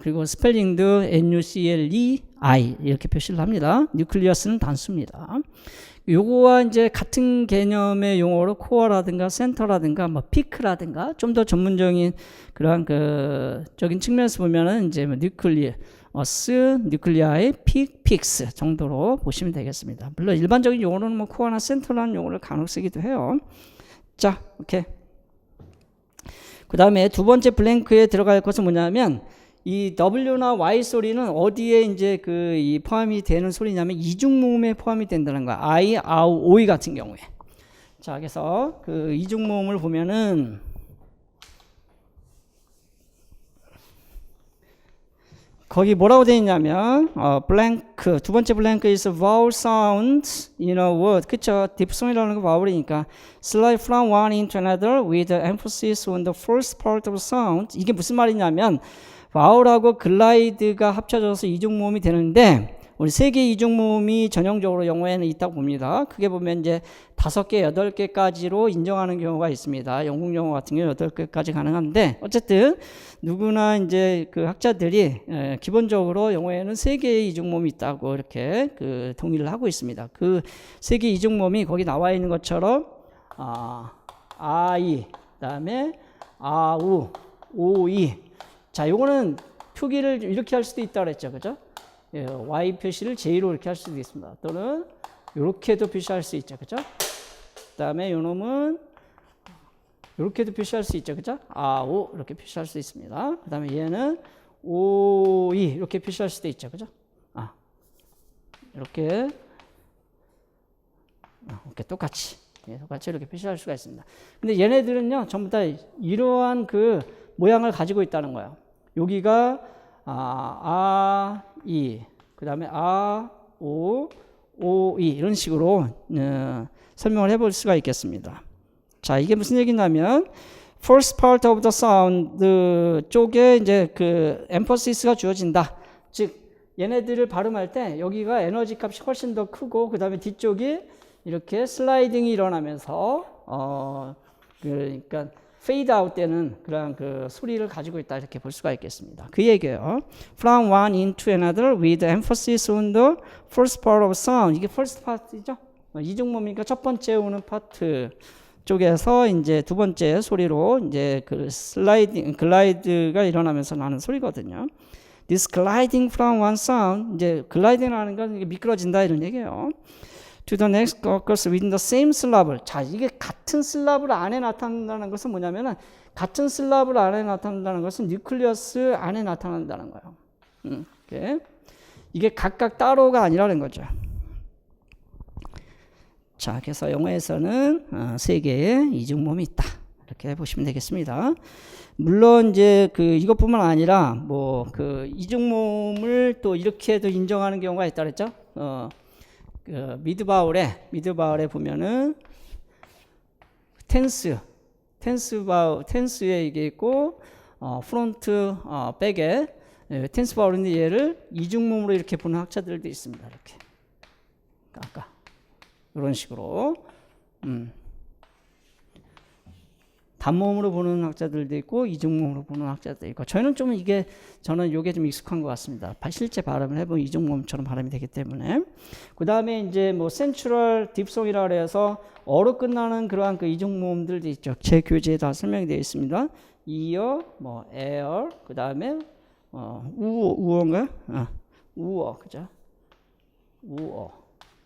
그리고 스펠링도 NUCLEI 이렇게 표시를 합니다. 뉴클리어스는 단수입니다. 요거와 이제 같은 개념의 용어로 코어라든가 센터라든가 뭐 피크라든가 좀 더 전문적인 그러한 적인 측면에서 보면은 이제 뉴클리어스, 뉴클리아의 픽스 정도로 보시면 되겠습니다. 물론 일반적인 용어로는 뭐 코어나 센터라는 용어를 간혹 쓰기도 해요. 자, 오케이. 그 다음에 두 번째 블랭크에 들어갈 것은 뭐냐면 이 W나 Y 소리는 어디에 이제 이 포함이 되는 소리냐면 이중모음에 포함이 된다는 거야. I, 아우, 오이 같은 경우에. 자, 그래서 그 이중모음을 보면은 거기 뭐라고 되어 있냐면 blank 두 번째 blank is vowel sound in a word. 그쵸? 딥송이라는 거 vowel이니까 slide from one into another with emphasis on the first part of sound. 이게 무슨 말이냐면 vowel하고 글라이드가 합쳐져서 이중모음이 되는데 우리 세 개의 이중모음이 전형적으로 영어에는 있다고 봅니다. 크게 보면 이제 5개, 8개까지로 인정하는 경우가 있습니다. 영국 영어 같은 경우 8개까지 가능한데 어쨌든 누구나 이제 그 학자들이 기본적으로 영어에는 3개의 이중모음이 있다고 이렇게 동의를 하고 있습니다. 그 3개 이중모음이 거기 나와 있는 것처럼 아이, 그다음에 아우, 오이. 자, 요거는 표기를 이렇게 할 수도 있다 그랬죠. 그죠? 예, Y 표시를 J로 이렇게 할 수도 있습니다. 또는 이렇게도 표시할 수 있죠. 그죠? 그 다음에 요 놈은 이렇게도 표시할 수 있죠. 그죠? 아오 이렇게 표시할 수 있습니다. 그 다음에 얘는 오이 이렇게 표시할 수도 있죠. 그죠? 이렇게 똑같이 이렇게 표시할 수가 있습니다. 근데 얘네들은요 전부 다 이러한 모양을 가지고 있다는 거예요. 여기가 이, 그 다음에 오, 이 이런 식으로 설명을 해볼 수가 있겠습니다. 자, 이게 무슨 얘기냐면 first part of the sound 쪽에 이제 emphasis 주어진다. 즉 얘네들을 발음할 때 여기가 에너지 값이 훨씬 더 크고 그 다음에 뒤쪽이 이렇게 슬라이딩이 일어나면서 그러니까 페이드 아웃 되는 그런 소리를 가지고 있다 이렇게 볼 수가 있겠습니다. 그 얘기예요. From one into another with emphasis on the first part of sound. 이게 first part이죠. 이중모음이니까 첫 번째 오는 파트 쪽에서 이제 두 번째 소리로 이제 글라이드가 일어나면서 나는 소리거든요. This gliding from one sound. 이제 글라이딩이라는 건 미끄러진다 이런 얘기예요. To the next occurs within the same syllable. 자, 이게 같은 슬라블 안에 나타난다는 것은 뭐냐면은 같은 슬라블 안에 나타난다는 것은 뉴클리어스 안에 나타난다는 거예요. 이게 각각 따로가 아니라는 거죠. 자, 그래서 영어에서는 3개의 이중모음이 있다. 이렇게 보시면 되겠습니다. 물론 이제 이것뿐만 아니라 이중모음을 또 이렇게도 인정하는 경우가 있다 그랬죠. 미드바울에 보면은 텐스에 이게 있고 프론트 백에 텐스 바울인데 얘를 이중모음으로 이렇게 보는 학자들도 있습니다. 이렇게 아까 이런 식으로 단모음으로 보는 학자들도 있고 이중모음으로 보는 학자들도 있고 저는 요게 좀 익숙한 것 같습니다. 실제 발음을 해보면 이중모음처럼 발음이 되기 때문에 그 다음에 이제 센츄럴 딥송이라 그래서 어로 끝나는 그러한 이중모음들도 있죠. 제 교재에 다 설명이 되어 있습니다. 이어, 에어, 그 다음에 우어인가요? 우어, 그죠? 우어.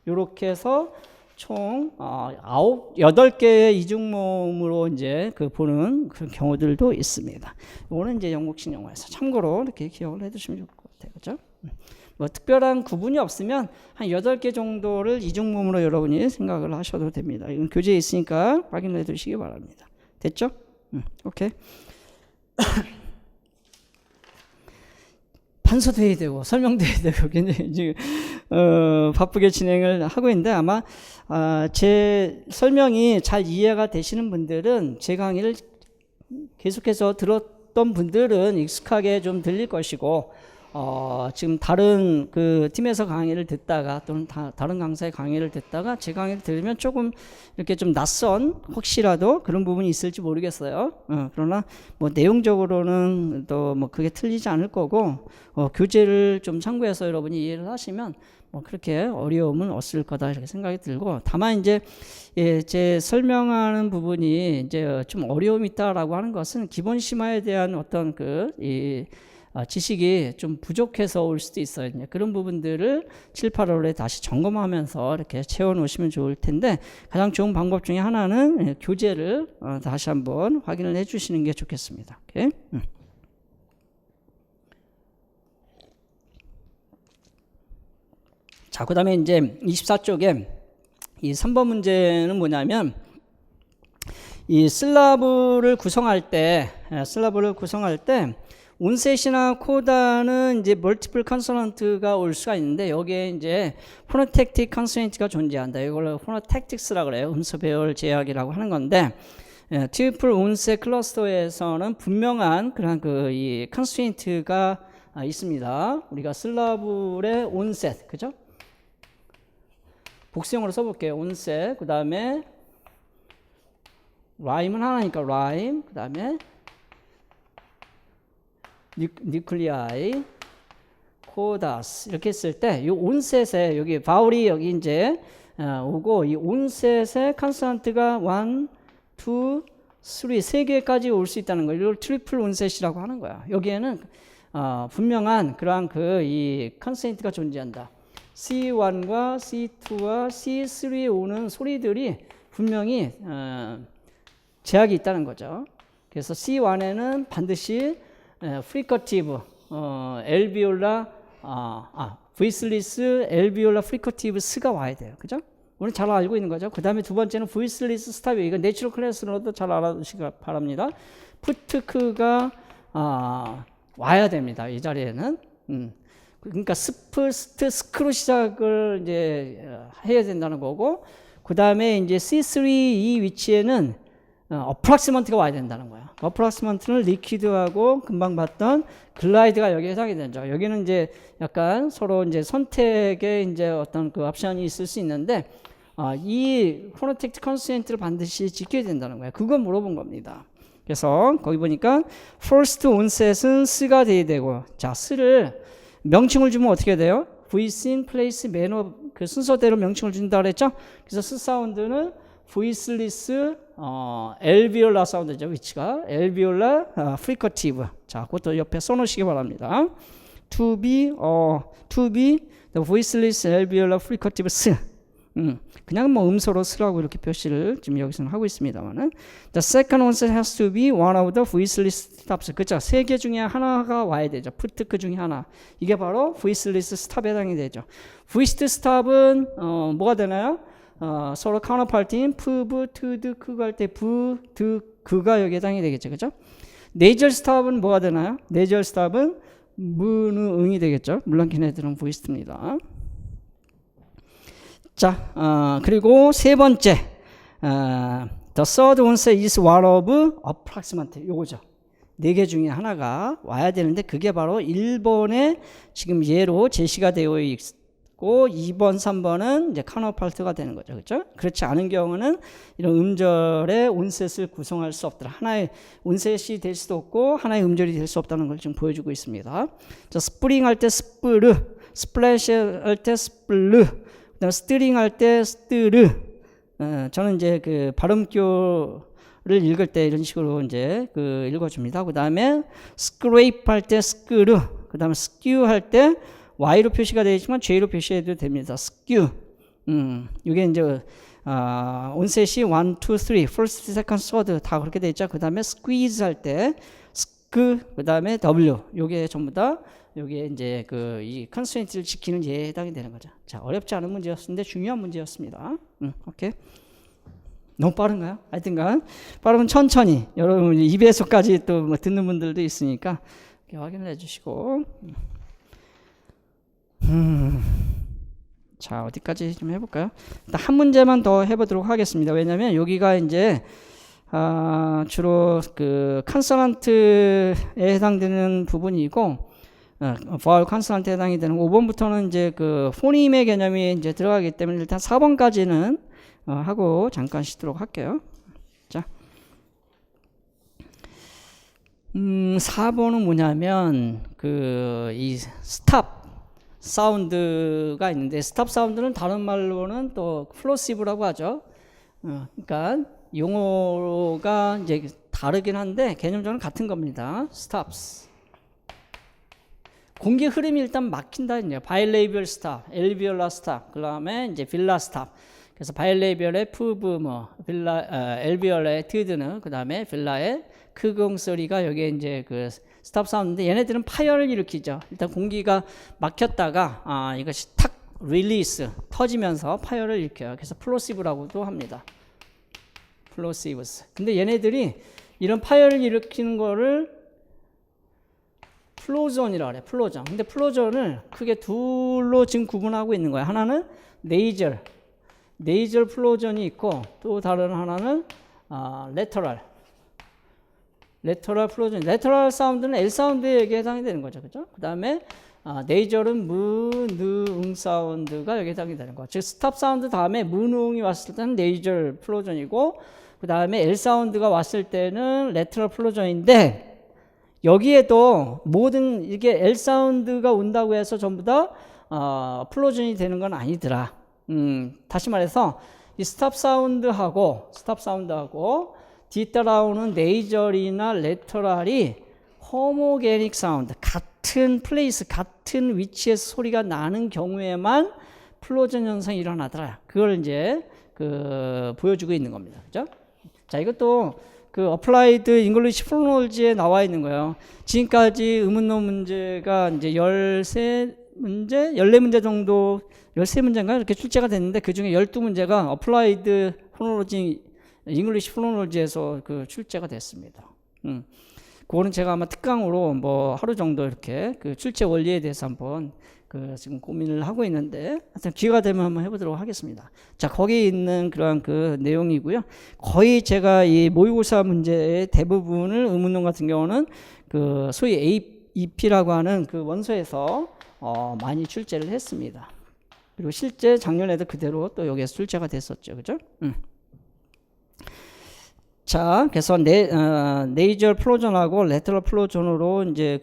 요렇게 해서 총 8개의 이중모음으로 이제 보는 그런 경우들도 있습니다. 이거는 이제 영국식 영어에서 참고로 이렇게 기억을 해두시면 좋을 것 같아요. 그죠? 특별한 구분이 없으면 한 8개 정도를 이중모음으로 여러분이 생각을 하셔도 됩니다. 이건 교재에 있으니까 확인해 두시기 바랍니다. 됐죠? 오케이. 단서도 해야 되고 설명도 해야 되고 굉장히 지금 바쁘게 진행을 하고 있는데 아마 제 설명이 잘 이해가 되시는 분들은 제 강의를 계속해서 들었던 분들은 익숙하게 좀 들릴 것이고 지금 다른 그 팀에서 강의를 듣다가 또는 다른 강사의 강의를 듣다가 제 강의를 들으면 조금 이렇게 좀 낯선 혹시라도 그런 부분이 있을지 모르겠어요. 그러나 뭐 내용적으로는 또 뭐 그게 틀리지 않을 거고 교재를 좀 참고해서 여러분이 이해를 하시면 뭐 그렇게 어려움은 없을 거다 이렇게 생각이 들고 다만 이제 제 설명하는 부분이 이제 좀 어려움이 있다라고 하는 것은 기본 심화에 대한 어떤 지식이 좀 부족해서 올 수도 있어요. 그런 부분들을 7, 8월에 다시 점검하면서 이렇게 채워놓으시면 좋을 텐데 가장 좋은 방법 중에 하나는 교재를 다시 한번 확인을 해주시는 게 좋겠습니다. 오케이? 자, 그 다음에 이제 24쪽에 이 3번 문제는 뭐냐면 이 슬라브를 구성할 때 온셋이나 코다는 이제 멀티플 컨소넌트가 올 수가 있는데 여기에 이제 포노텍틱 컨소넌트가 존재한다. 이걸 포노텍틱스라고 그래요. 음소 배열 제약이라고 하는 건데 트리플 온셋 클러스터에서는 분명한 그런 이 컨스트레인트가 있습니다. 우리가 슬라블의 온셋, 그죠? 복수형으로 써볼게요. 온셋, 그 다음에 라임은 하나니까 라임, 그 다음에 뉴클리아이, 코다스 이렇게 했을 때 이 온셋에 여기 바울이 여기 이제 오고 이 온셋의 컨스턴트가 1, 2, 3, 3개까지 올 수 있다는 거예요. 이걸 트리플 온셋이라고 하는 거야. 여기에는 분명한 그러한 이 컨스턴트가 존재한다. C1과 C2와 C3에 오는 소리들이 분명히 제약이 있다는 거죠. 그래서 C1에는 반드시 프리커티브, 엘비올라, 보이슬리스, 엘비올라 프리커티브 스가 와야 돼요. 그죠? 우리는 잘 알고 있는 거죠. 그 다음에 두 번째는 보이슬리스 스탑이에요. 이거 내추럴 클래스로도 잘 알아두시기 바랍니다. 푸트크가 와야 됩니다. 이 자리에는. 그러니까 스크로 시작을 이제 해야 된다는 거고, 그 다음에 이제 C3 이 위치에는 어프락시먼트가 와야 된다는 거야. 어프락시먼트는 리퀴드하고 금방 봤던 글라이드가 여기에 해당이 되죠. 여기는 이제 약간 서로 이제 선택의 이제 어떤 그 옵션이 있을 수 있는데, 이 포노텍트 컨스트레인트를 반드시 지켜야 된다는 거야. 그건 물어본 겁니다. 그래서 거기 보니까 first onset은 스가 돼야 되고, 자, 스를 명칭을 주면 어떻게 돼요? voice in place manner 그 순서대로 명칭을 준다 그랬죠? 그래서 스 사운드는 voiceless 엘비올라 사운드죠. 위치가 엘비올라 프리커티브. 자, 그것도 옆에 써놓으시기 바랍니다. to be the voiceless alveolar fricative s. 그냥 뭐 음소로 쓰라고 이렇게 표시를 지금 여기서는 하고 있습니다만은 the second onset has to be one of the voiceless stops. 그죠? 세 개 중에 하나가 와야 되죠. 푸트크 중에 하나. 이게 바로 voiceless stop에 해당이 되죠. voiced stop은 뭐가 되나요? 서로 카운터파트인 푸브, 트드, 크가 할 때 부, 드, 그가 여기 해당이 되겠죠. 그죠? 네이절 스탑은 뭐가 되나요? 네이절 스탑은 무는 응이 되겠죠. 물론 걔네들은 보이스트입니다. 자, 그리고 세 번째, the third onset is one of approximate. 요거죠. 네 개 중에 하나가 와야 되는데 그게 바로 1번에 지금 예로 제시가 되어 있고 2번, 3번은 이제 카운터파트가 되는 거죠. 그렇죠? 그렇지 않은 경우는 이런 음절의 온셋을 구성할 수 없더라. 하나의 온셋이 될 수도 없고 하나의 음절이 될 수 없다는 걸 지금 보여주고 있습니다. 자, 스프링 할 때 스프르, 스플래시 할 때 스플르, 그다음 스트링 할 때 스트르. 저는 이제 그 발음교를 읽을 때 이런 식으로 이제 그 읽어줍니다. 그 다음에 스크레이프 할 때 스크르, 그 다음에 스큐 할 때 Y로 표시가 되어 있지만 J로 표시해도 됩니다. 스큐. 이게 이제 온셋이 1, 2, 3, first, second, third 다 그렇게 되어 있죠. 그 다음에 squeeze 할 때 스크, 그 다음에 W. 요게 전부 다 요게 이제 그 이 컨스트레인트를 지키는 예에 해당이 되는 거죠. 자, 어렵지 않은 문제였는데 중요한 문제였습니다. 오케이. 너무 빠른가요? 하여튼간 빠르면 천천히 여러분 2배속까지 또 뭐 듣는 분들도 있으니까 확인을 해주시고. 자, 어디까지 좀 해볼까요? 일단 한 문제만 더 해보도록 하겠습니다. 왜냐하면 여기가 이제 주로 그 컨소넌트에 해당되는 부분이고, 보아울 컨소넌트에 해당이 되는 5번부터는 이제 그 포님의 개념이 이제 들어가기 때문에 일단 4번까지는 하고 잠깐 쉬도록 할게요. 자, 4번은 뭐냐면 이 스탑 사운드가 있는데, 스탑 사운드는 다른 말로는 또 플로시브라고 하죠. 그러니까 용어가 이제 다르긴 한데 개념적으로 같은 겁니다. 스탑스. 공기 흐름이 일단 막힌다 했네요. 바이레이비얼 스탑, 엘비올라 스탑, 그다음에 이제 빌라 스탑. 그래서 바이레이비얼의 푸브, 엘비올라의 트드는, 그다음에 빌라의 크공 소리가 여기에 이제 그 스탑 사운드인데, 얘네들은 파열을 일으키죠. 일단 공기가 막혔다가 이것이 탁 릴리스 터지면서 파열을 일으켜요. 그래서 플로시브라고도 합니다. 플로시브스. 근데 얘네들이 이런 파열을 일으키는 거를 플로존이라고 그래. 플로존. 근데 플로존을 크게 둘로 지금 구분하고 있는 거야. 하나는 네이절 플로존이 있고, 또 다른 하나는 레터럴 플로존. 레터럴 사운드는 L 사운드에 해당이 되는 거죠. 그죠? 그 다음에 네이절은 무, 느, 응 사운드가 여기에 해당이 되는 거죠. 즉 스탑 사운드 다음에 무, 느, 응이 왔을 때는 네이절 플로존이고, 그 다음에 L 사운드가 왔을 때는 레터럴 플로존인데, 여기에도 모든 이게 L 사운드가 온다고 해서 전부 다 플로존이 되는 건 아니더라. 다시 말해서 이 스탑 사운드하고 뒤따라오는 네이절이나 레터럴이 호모게닉 사운드, 같은 플레이스, 같은 위치에서 소리가 나는 경우에만 플로전 현상이 일어나더라. 그걸 이제 보여주고 있는 겁니다. 그죠? 자, 이것도 그 어플라이드 잉글리시 프로놀지에 나와 있는 거예요. 지금까지 의문론 문제가 이제 14문제 정도, 13문제인가 이렇게 출제가 됐는데, 그 중에 12문제가 어플라이드 프로놀지, 잉글리시 프로놀지에서 그 출제가 됐습니다. 그거는 제가 아마 특강으로 뭐 하루 정도 이렇게 그 출제 원리에 대해서 한번 지금 고민을 하고 있는데, 하여튼 기회가 되면 한번 해보도록 하겠습니다. 자, 거기 있는 그러한 그 내용이고요. 거의 제가 이 모의고사 문제의 대부분을 의문론 같은 경우는 그 소위 AEP라고 하는 그 원서에서 많이 출제를 했습니다. 그리고 실제 작년에도 그대로 또 여기에서 출제가 됐었죠. 그죠? 자, 그래서 네이절 플로전하고 레터럴 플로전으로 이제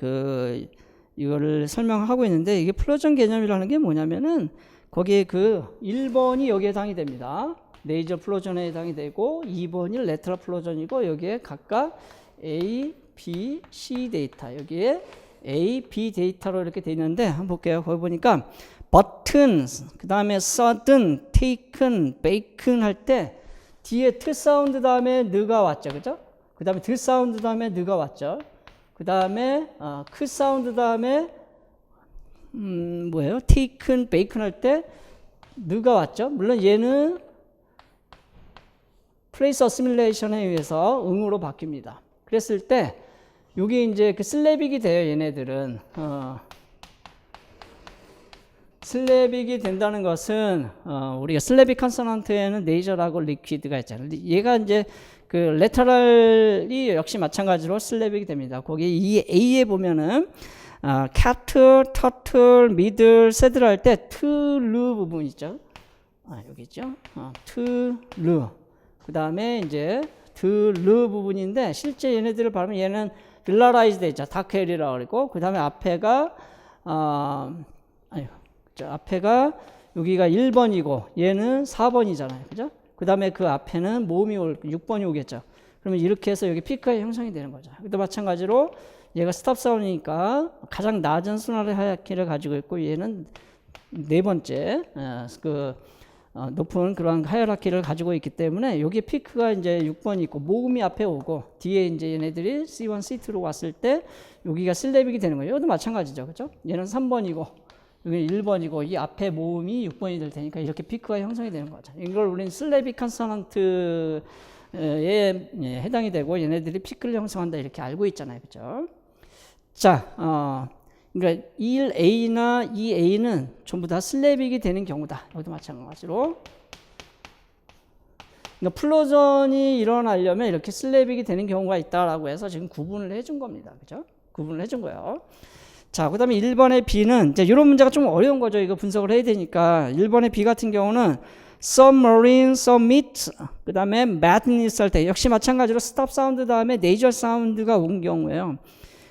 이거를 설명하고 있는데, 이게 플로전 개념이라는 게 뭐냐면은 거기에 1번이 여기에 해당이 됩니다. 네이저 플로전에 해당이 되고, 2번이 레터럴 플로전이고, 여기에 각각 A, B, C 데이터, 여기에 A, B 데이터로 이렇게 돼 있는데, 한번 볼게요. 거기 보니까 button, 그 다음에 sudden, taken, bacon 할 때 뒤에 트 사운드 다음에 느가 왔죠. 그죠? 그 다음에 드 사운드 다음에 느가 왔죠. 그 다음에 크 사운드 다음에 뭐예요? taken, bacon 할 때 느가 왔죠. 물론 얘는 place assimilation에 의해서 응으로 바뀝니다. 그랬을 때 여기 이제 슬래빅이 돼요. 얘네들은 슬래빅이 된다는 것은 우리가 슬래빅 컨소넌트에는 네이저라고 리퀴드가 있잖아요. 얘가 이제 레터럴이 역시 마찬가지로 슬래빅이 됩니다. 거기 이 A에 보면은 캐틀, 터틀, 미들, 새들 할 때 트르 부분 있죠. 여기 있죠. 트르. 그 다음에 이제 드르 부분인데, 실제 얘네들을 발음하면 얘는 빌라라이즈 돼 있죠. 다크헬이라고 그러고, 그 다음에 앞에가 앞에가 여기가 1번이고 얘는 4번이잖아요. 그죠? 그 다음에 그 앞에는 모음이 6번이 오겠죠. 그러면 이렇게 해서 여기 피크가 형성이 되는 거죠. 또 마찬가지로 얘가 스탑 사운드니까 가장 낮은 순환의 하이라키를 가지고 있고, 얘는 네 번째 높은 그런 하이라키를 가지고 있기 때문에 여기 피크가 이제 6번이 있고 모음이 앞에 오고, 뒤에 이제 얘네들이 C1, C2로 왔을 때 여기가 슬래빅이 되는 거예요. 이것도 마찬가지죠. 그죠? 얘는 3번이고 여기 1번이고 이 앞에 모음이 6번이 될 테니까 이렇게 피크가 형성이 되는 거죠. 이걸 우리는 슬래빅 컨소넌트에 해당이 되고, 얘네들이 피크를 형성한다 이렇게 알고 있잖아요. 그죠? 자, 그러니까 1A나 2A는 전부 다 슬래빅이 되는 경우다. 여기도 마찬가지로. 그러니까 플로전이 일어나려면 이렇게 슬래빅이 되는 경우가 있다라고 해서 지금 구분을 해준 겁니다. 그죠? 구분을 해준 거예요. 자, 그 다음에 1번의 B는 이제 이런 문제가 좀 어려운 거죠. 이거 분석을 해야 되니까. 1번의 B 같은 경우는 submarine, submit, 그 다음에 madness 할 때 역시 마찬가지로 스탑 사운드 다음에 네이절 사운드가 온 경우예요.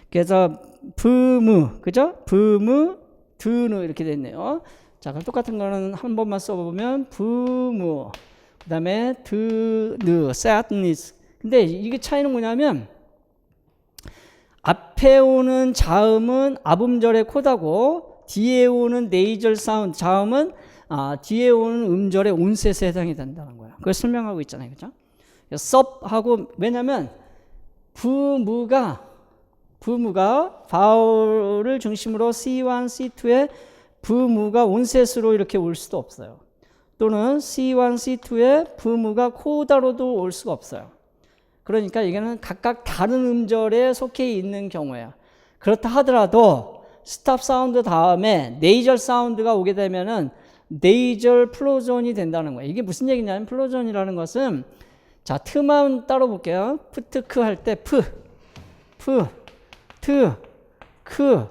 그래서 브무, 그죠? 브무, 드누 이렇게 됐네요. 자, 그럼 똑같은 거는 한 번만 써보면 브무, 그 다음에 드누, sadness. 근데 이게 차이는 뭐냐면 앞에 오는 자음은 앞음절의 코다고 뒤에 오는 네이절 사운드, 자음은 뒤에 오는 음절의 온셋에 해당이 된다는 거예요. 그걸 설명하고 있잖아요. 그죠? 섭하고, 왜냐면 부무가 바울을 중심으로 C1, C2에 부무가 온셋으로 이렇게 올 수도 없어요. 또는 C1, C2에 부무가 코다로도 올 수가 없어요. 그러니까 이게는 각각 다른 음절에 속해 있는 경우예요. 그렇다 하더라도 스탑 사운드 다음에 네이절 사운드가 오게 되면은 네이절 플로전이 된다는 거예요. 이게 무슨 얘기냐면 플로전이라는 것은 자, 트만 따로 볼게요. 푸트크 할 때 푸, 트, 크,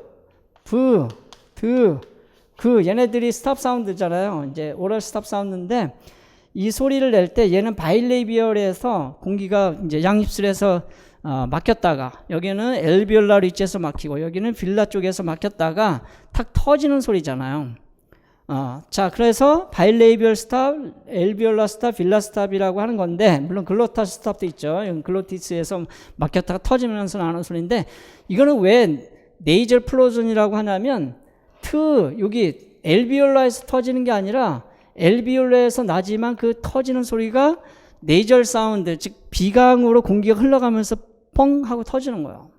부, 드, 그 얘네들이 스탑 사운드잖아요. 이제 오럴 스탑 사운드인데 이 소리를 낼 때 얘는 바일레이비얼에서 공기가 이제 양입술에서 막혔다가 여기는 엘비올라 리치에서 막히고 여기는 빌라 쪽에서 막혔다가 탁 터지는 소리잖아요. 자, 그래서 바일레이비얼 스탑, 엘비올라 스탑, 빌라 스탑이라고 하는 건데 물론 글로타 스탑도 있죠. 글로티스에서 막혔다가 터지면서 나는 소리인데 이거는 왜 네이절 플로전이라고 하냐면 여기 엘비올라에서 터지는 게 아니라 엘비올라에서 나지만 그 터지는 소리가 네이절 사운드, 즉 비강으로 공기가 흘러가면서 뻥 하고 터지는 거예요.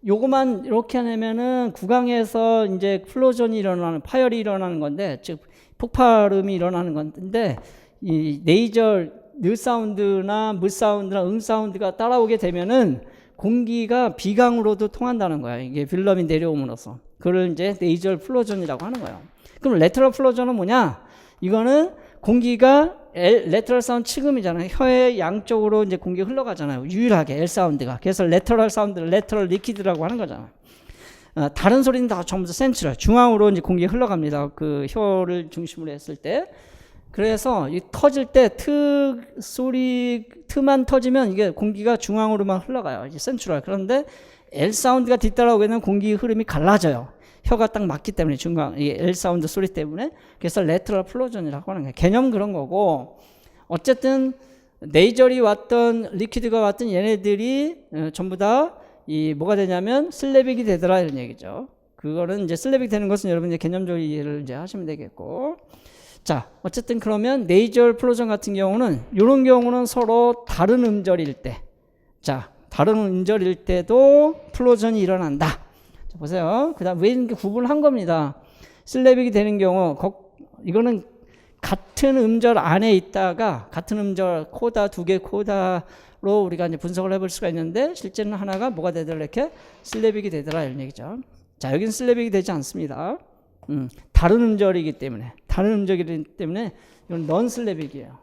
요거만 이렇게 하면은 구강에서 이제 플로전이 일어나는, 파열이 일어나는 건데, 즉 폭발음이 일어나는 건데, 이 네이절 느 사운드나 무 사운드나 응 사운드가 따라오게 되면은 공기가 비강으로도 통한다는 거야. 이게 빌럼이 내려옴으로써. 그걸 이제 네이절 플로전이라고 하는 거예요. 그럼 레터럴 플로전은 뭐냐? 이거는 공기가 레터럴 사운드 치금이잖아요. 혀의 양쪽으로 이제 공기가 흘러가잖아요. 유일하게 L 사운드가. 그래서 레터럴 사운드, 레터럴 리퀴드라고 하는 거잖아요. 다른 소리는 다 전부 다 센트럴, 중앙으로 이제 공기가 흘러갑니다. 그 혀를 중심으로 했을 때. 그래서 이 터질 때 트만 터지면 이게 공기가 중앙으로만 흘러가요. 이제 센트럴. 그런데 L 사운드가 뒤따라오게 되면 공기 흐름이 갈라져요. 혀가 딱 맞기 때문에 중간 이 L 사운드 소리 때문에. 그래서 레터럴 플로전이라고 하는 거예요. 개념 그런 거고 어쨌든 네이절이 왔던 리퀴드가 왔던 얘네들이 전부 다 이 뭐가 되냐면 슬래빅이 되더라 이런 얘기죠. 그거는 이제 슬래빅 되는 것은 여러분 이제 개념적으로 이해를 이제 하시면 되겠고. 자, 어쨌든 그러면 네이절 플로전 같은 경우는 이런 경우는 서로 다른 음절일 때, 자, 다른 음절일 때도 플로전이 일어난다. 자, 보세요. 그다음 왜 이렇게 구분을 한 겁니다. 슬래빅이 되는 경우, 이거는 같은 음절 안에 있다가 같은 음절 코다 두 개 코다로 우리가 이제 분석을 해볼 수가 있는데 실제는 하나가 뭐가 되더라 이렇게 슬래빅이 되더라 이런 얘기죠. 자, 여기는 슬래빅이 되지 않습니다. 다른 음절이기 때문에 이건 넌 슬래빅이에요.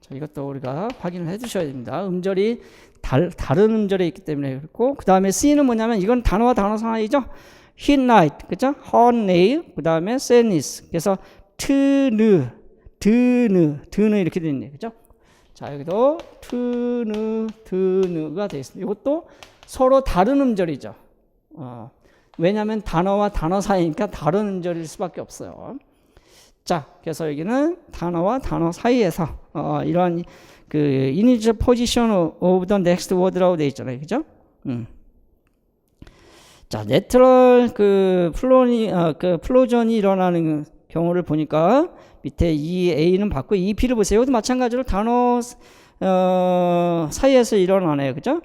자, 이것도 우리가 확인을 해 두셔야 됩니다. 음절이 다른 음절에 있기 때문에 그렇고, 그 다음에 C는 뭐냐면 이건 단어와 단어 사이죠. hit night, 그죠? hot nail, 그 다음에 sadness. 그래서 드느 이렇게 되어 있네요. 그죠? 자, 여기도 드느가 되어 있습니다. 이것도 서로 다른 음절이죠. 왜냐하면 단어와 단어 사이니까 다른 음절일 수밖에 없어요. 자, 그래서 여기는 단어와 단어 사이에서 이러한 그 initial position of the next word라고 되어 있잖아요, 그죠? 자, 내트럴 그 플로전이 일어나는 경우를 보니까 밑에 EA는 받고 EP를 보세요. 이것도 마찬가지로 단어 사이에서 일어나네요, 그죠?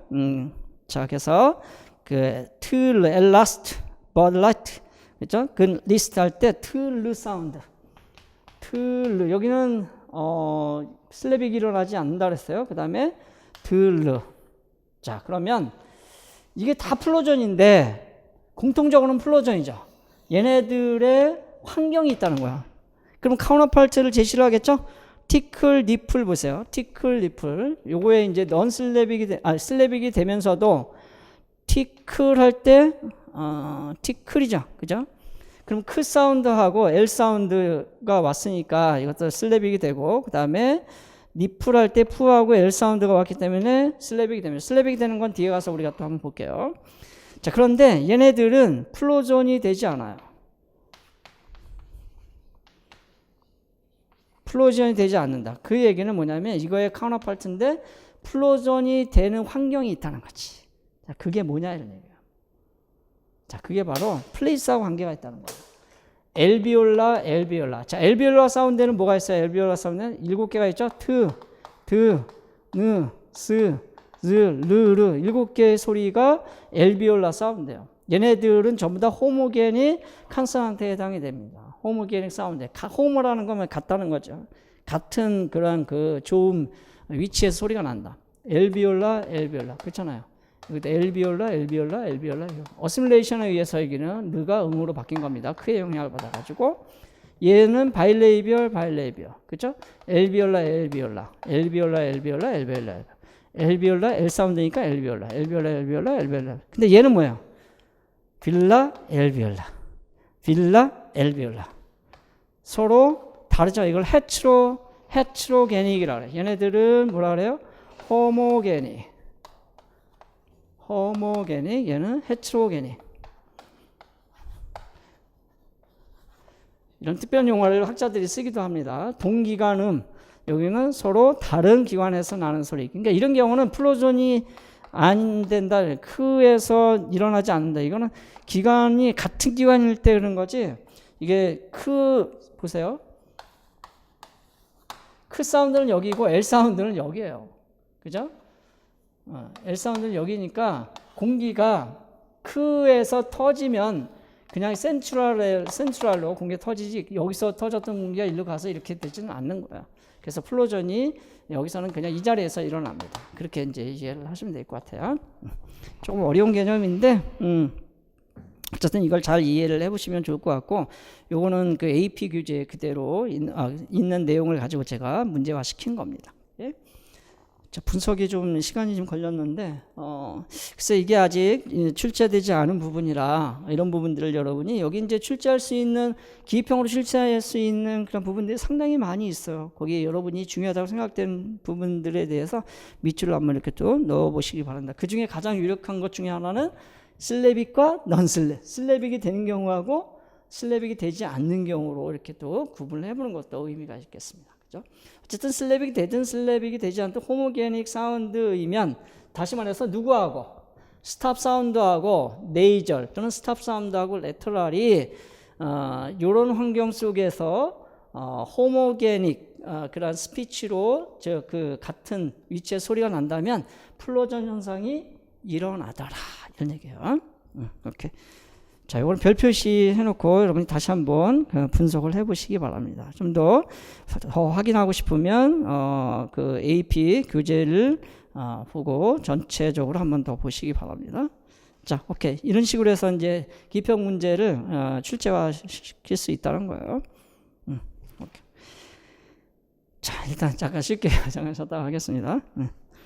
자, 그래서 그 till, last, but light, 그죠? 그 리스트 할 때 till 사운드, till 여기는 슬래빅이 일어나지 않는다 그랬어요. 그 다음에 till. 자, 그러면 이게 다 플로전인데 공통적으로는 플로전이죠. 얘네들의 환경이 있다는 거야. 그럼 카운터파트를 제시를 하겠죠? 티클, 니플 보세요. 티클, 니플. 요거에 이제 넌 슬래빅이 되면서도 티클 할 때, 티클이죠. 그죠? 그럼 크 사운드하고 L 사운드가 왔으니까 이것도 슬래빅이 되고, 그 다음에 니플 할 때 푸하고 L 사운드가 왔기 때문에 슬래빅이 됩니다. 슬래빅이 되는 건 뒤에 가서 우리가 또 한번 볼게요. 자, 그런데 얘네들은 플로전이 되지 않아요. 플로전이 되지 않는다. 그 얘기는 뭐냐면 이거의 카운터파트인데 플로전이 되는 환경이 있다는 거지. 자, 그게 뭐냐 이런 얘기야. 자, 그게 바로 플레이스하고 관계가 있다는 거예요. 엘비올라, 엘비올라. 자, 엘비올라 사운드에는 뭐가 있어요? 엘비올라 사운드는 7개가 있죠? 트, 드, 느, 스, 즈, 르, 르. 7개의 소리가 엘비올라 사운드예요. 얘네들은 전부 다 호모게닉 컨소넌트에 해당이 됩니다. 호모게닉 사운드. 호모라는 거면 같다는 거죠. 같은 그런 그 좋은 위치에서 소리가 난다. 엘비올라, 엘비올라. 그렇잖아요. 엘비올라, 엘비올라, 엘비올라. 어시뮬레이션에 의해서 여기는 르가 음으로 바뀐 겁니다. 크의 영향을 받아가지고. 얘는 바일레이비얼, 바일레이비얼. 그렇죠? 엘비올라, 엘비올라. 엘비올라, 엘비올라, 엘비올라. 엘비올라, L 사운드니까 엘비올라. 엘비올라, 엘비올라, 엘비올라. 근데 얘는 뭐예요? 빌라, 엘비올라. 빌라, 엘비올라. 서로 다르죠. 이걸 헤트로게닉이라고 해요. 얘네들은 뭐라 그래요? 호모게닉. 호모게닉, 얘는 헤트로게닉. 이런 특별한 용어를 학자들이 쓰기도 합니다. 동기관음, 여기는 서로 다른 기관에서 나는 소리. 그러니까 이런 경우는 플로전이 안 된다. 크에서 일어나지 않는다. 이거는 기관이 같은 기관일 때 그런 거지. 이게 보세요. 크 사운드는 여기고 L 사운드는 여기예요. 그죠? L 사운드는 여기니까 공기가 크에서 터지면 그냥 센트럴로 공기가 터지지 여기서 터졌던 공기가 일로 가서 이렇게 되지는 않는 거야. 그래서 플로전이 여기서는 그냥 이 자리에서 일어납니다. 그렇게 이제 이해를 하시면 될 것 같아요. 조금 어려운 개념인데, 어쨌든 이걸 잘 이해를 해보시면 좋을 것 같고, 요거는 그 AP 규제 그대로 있는 내용을 가지고 제가 문제화 시킨 겁니다. 예? 자, 분석이 좀 시간이 좀 걸렸는데, 글쎄 이게 아직 출제되지 않은 부분이라 이런 부분들을 여러분이 여기 이제 출제할 수 있는 기입형으로 출제할 수 있는 그런 부분들이 상당히 많이 있어요. 거기에 여러분이 중요하다고 생각되는 부분들에 대해서 밑줄을 한번 이렇게 또 넣어보시기 바랍니다. 그 중에 가장 유력한 것 중에 하나는 슬래빅과 슬래빅이 되는 경우하고 슬래빅이 되지 않는 경우로 이렇게 또 구분을 해보는 것도 의미가 있겠습니다. 그죠? 어쨌든 슬래빅이 되든 슬래빅이 되지 않든 호모게닉 사운드이면 다시 말해서 누구하고 스탑 사운드하고 네이절 또는 스탑 사운드하고 레터럴이 이런 환경 속에서 호모게닉 그런 스피치로 그 같은 위치의 소리가 난다면 플로전 현상이 일어나더라 이런 얘기예요. 오케이. 자, 이걸 별 표시 해놓고 여러분이 다시 한번 분석을 해보시기 바랍니다. 좀 더 확인하고 싶으면 그 AP 교재를 보고 전체적으로 한번 더 보시기 바랍니다. 자, 오케이. 이런 식으로 해서 이제 기평 문제를 출제화 시킬 수 있다는 거예요. 오케이. 자, 일단 잠깐 쉴게요. 잠깐 쉬었다 하겠습니다.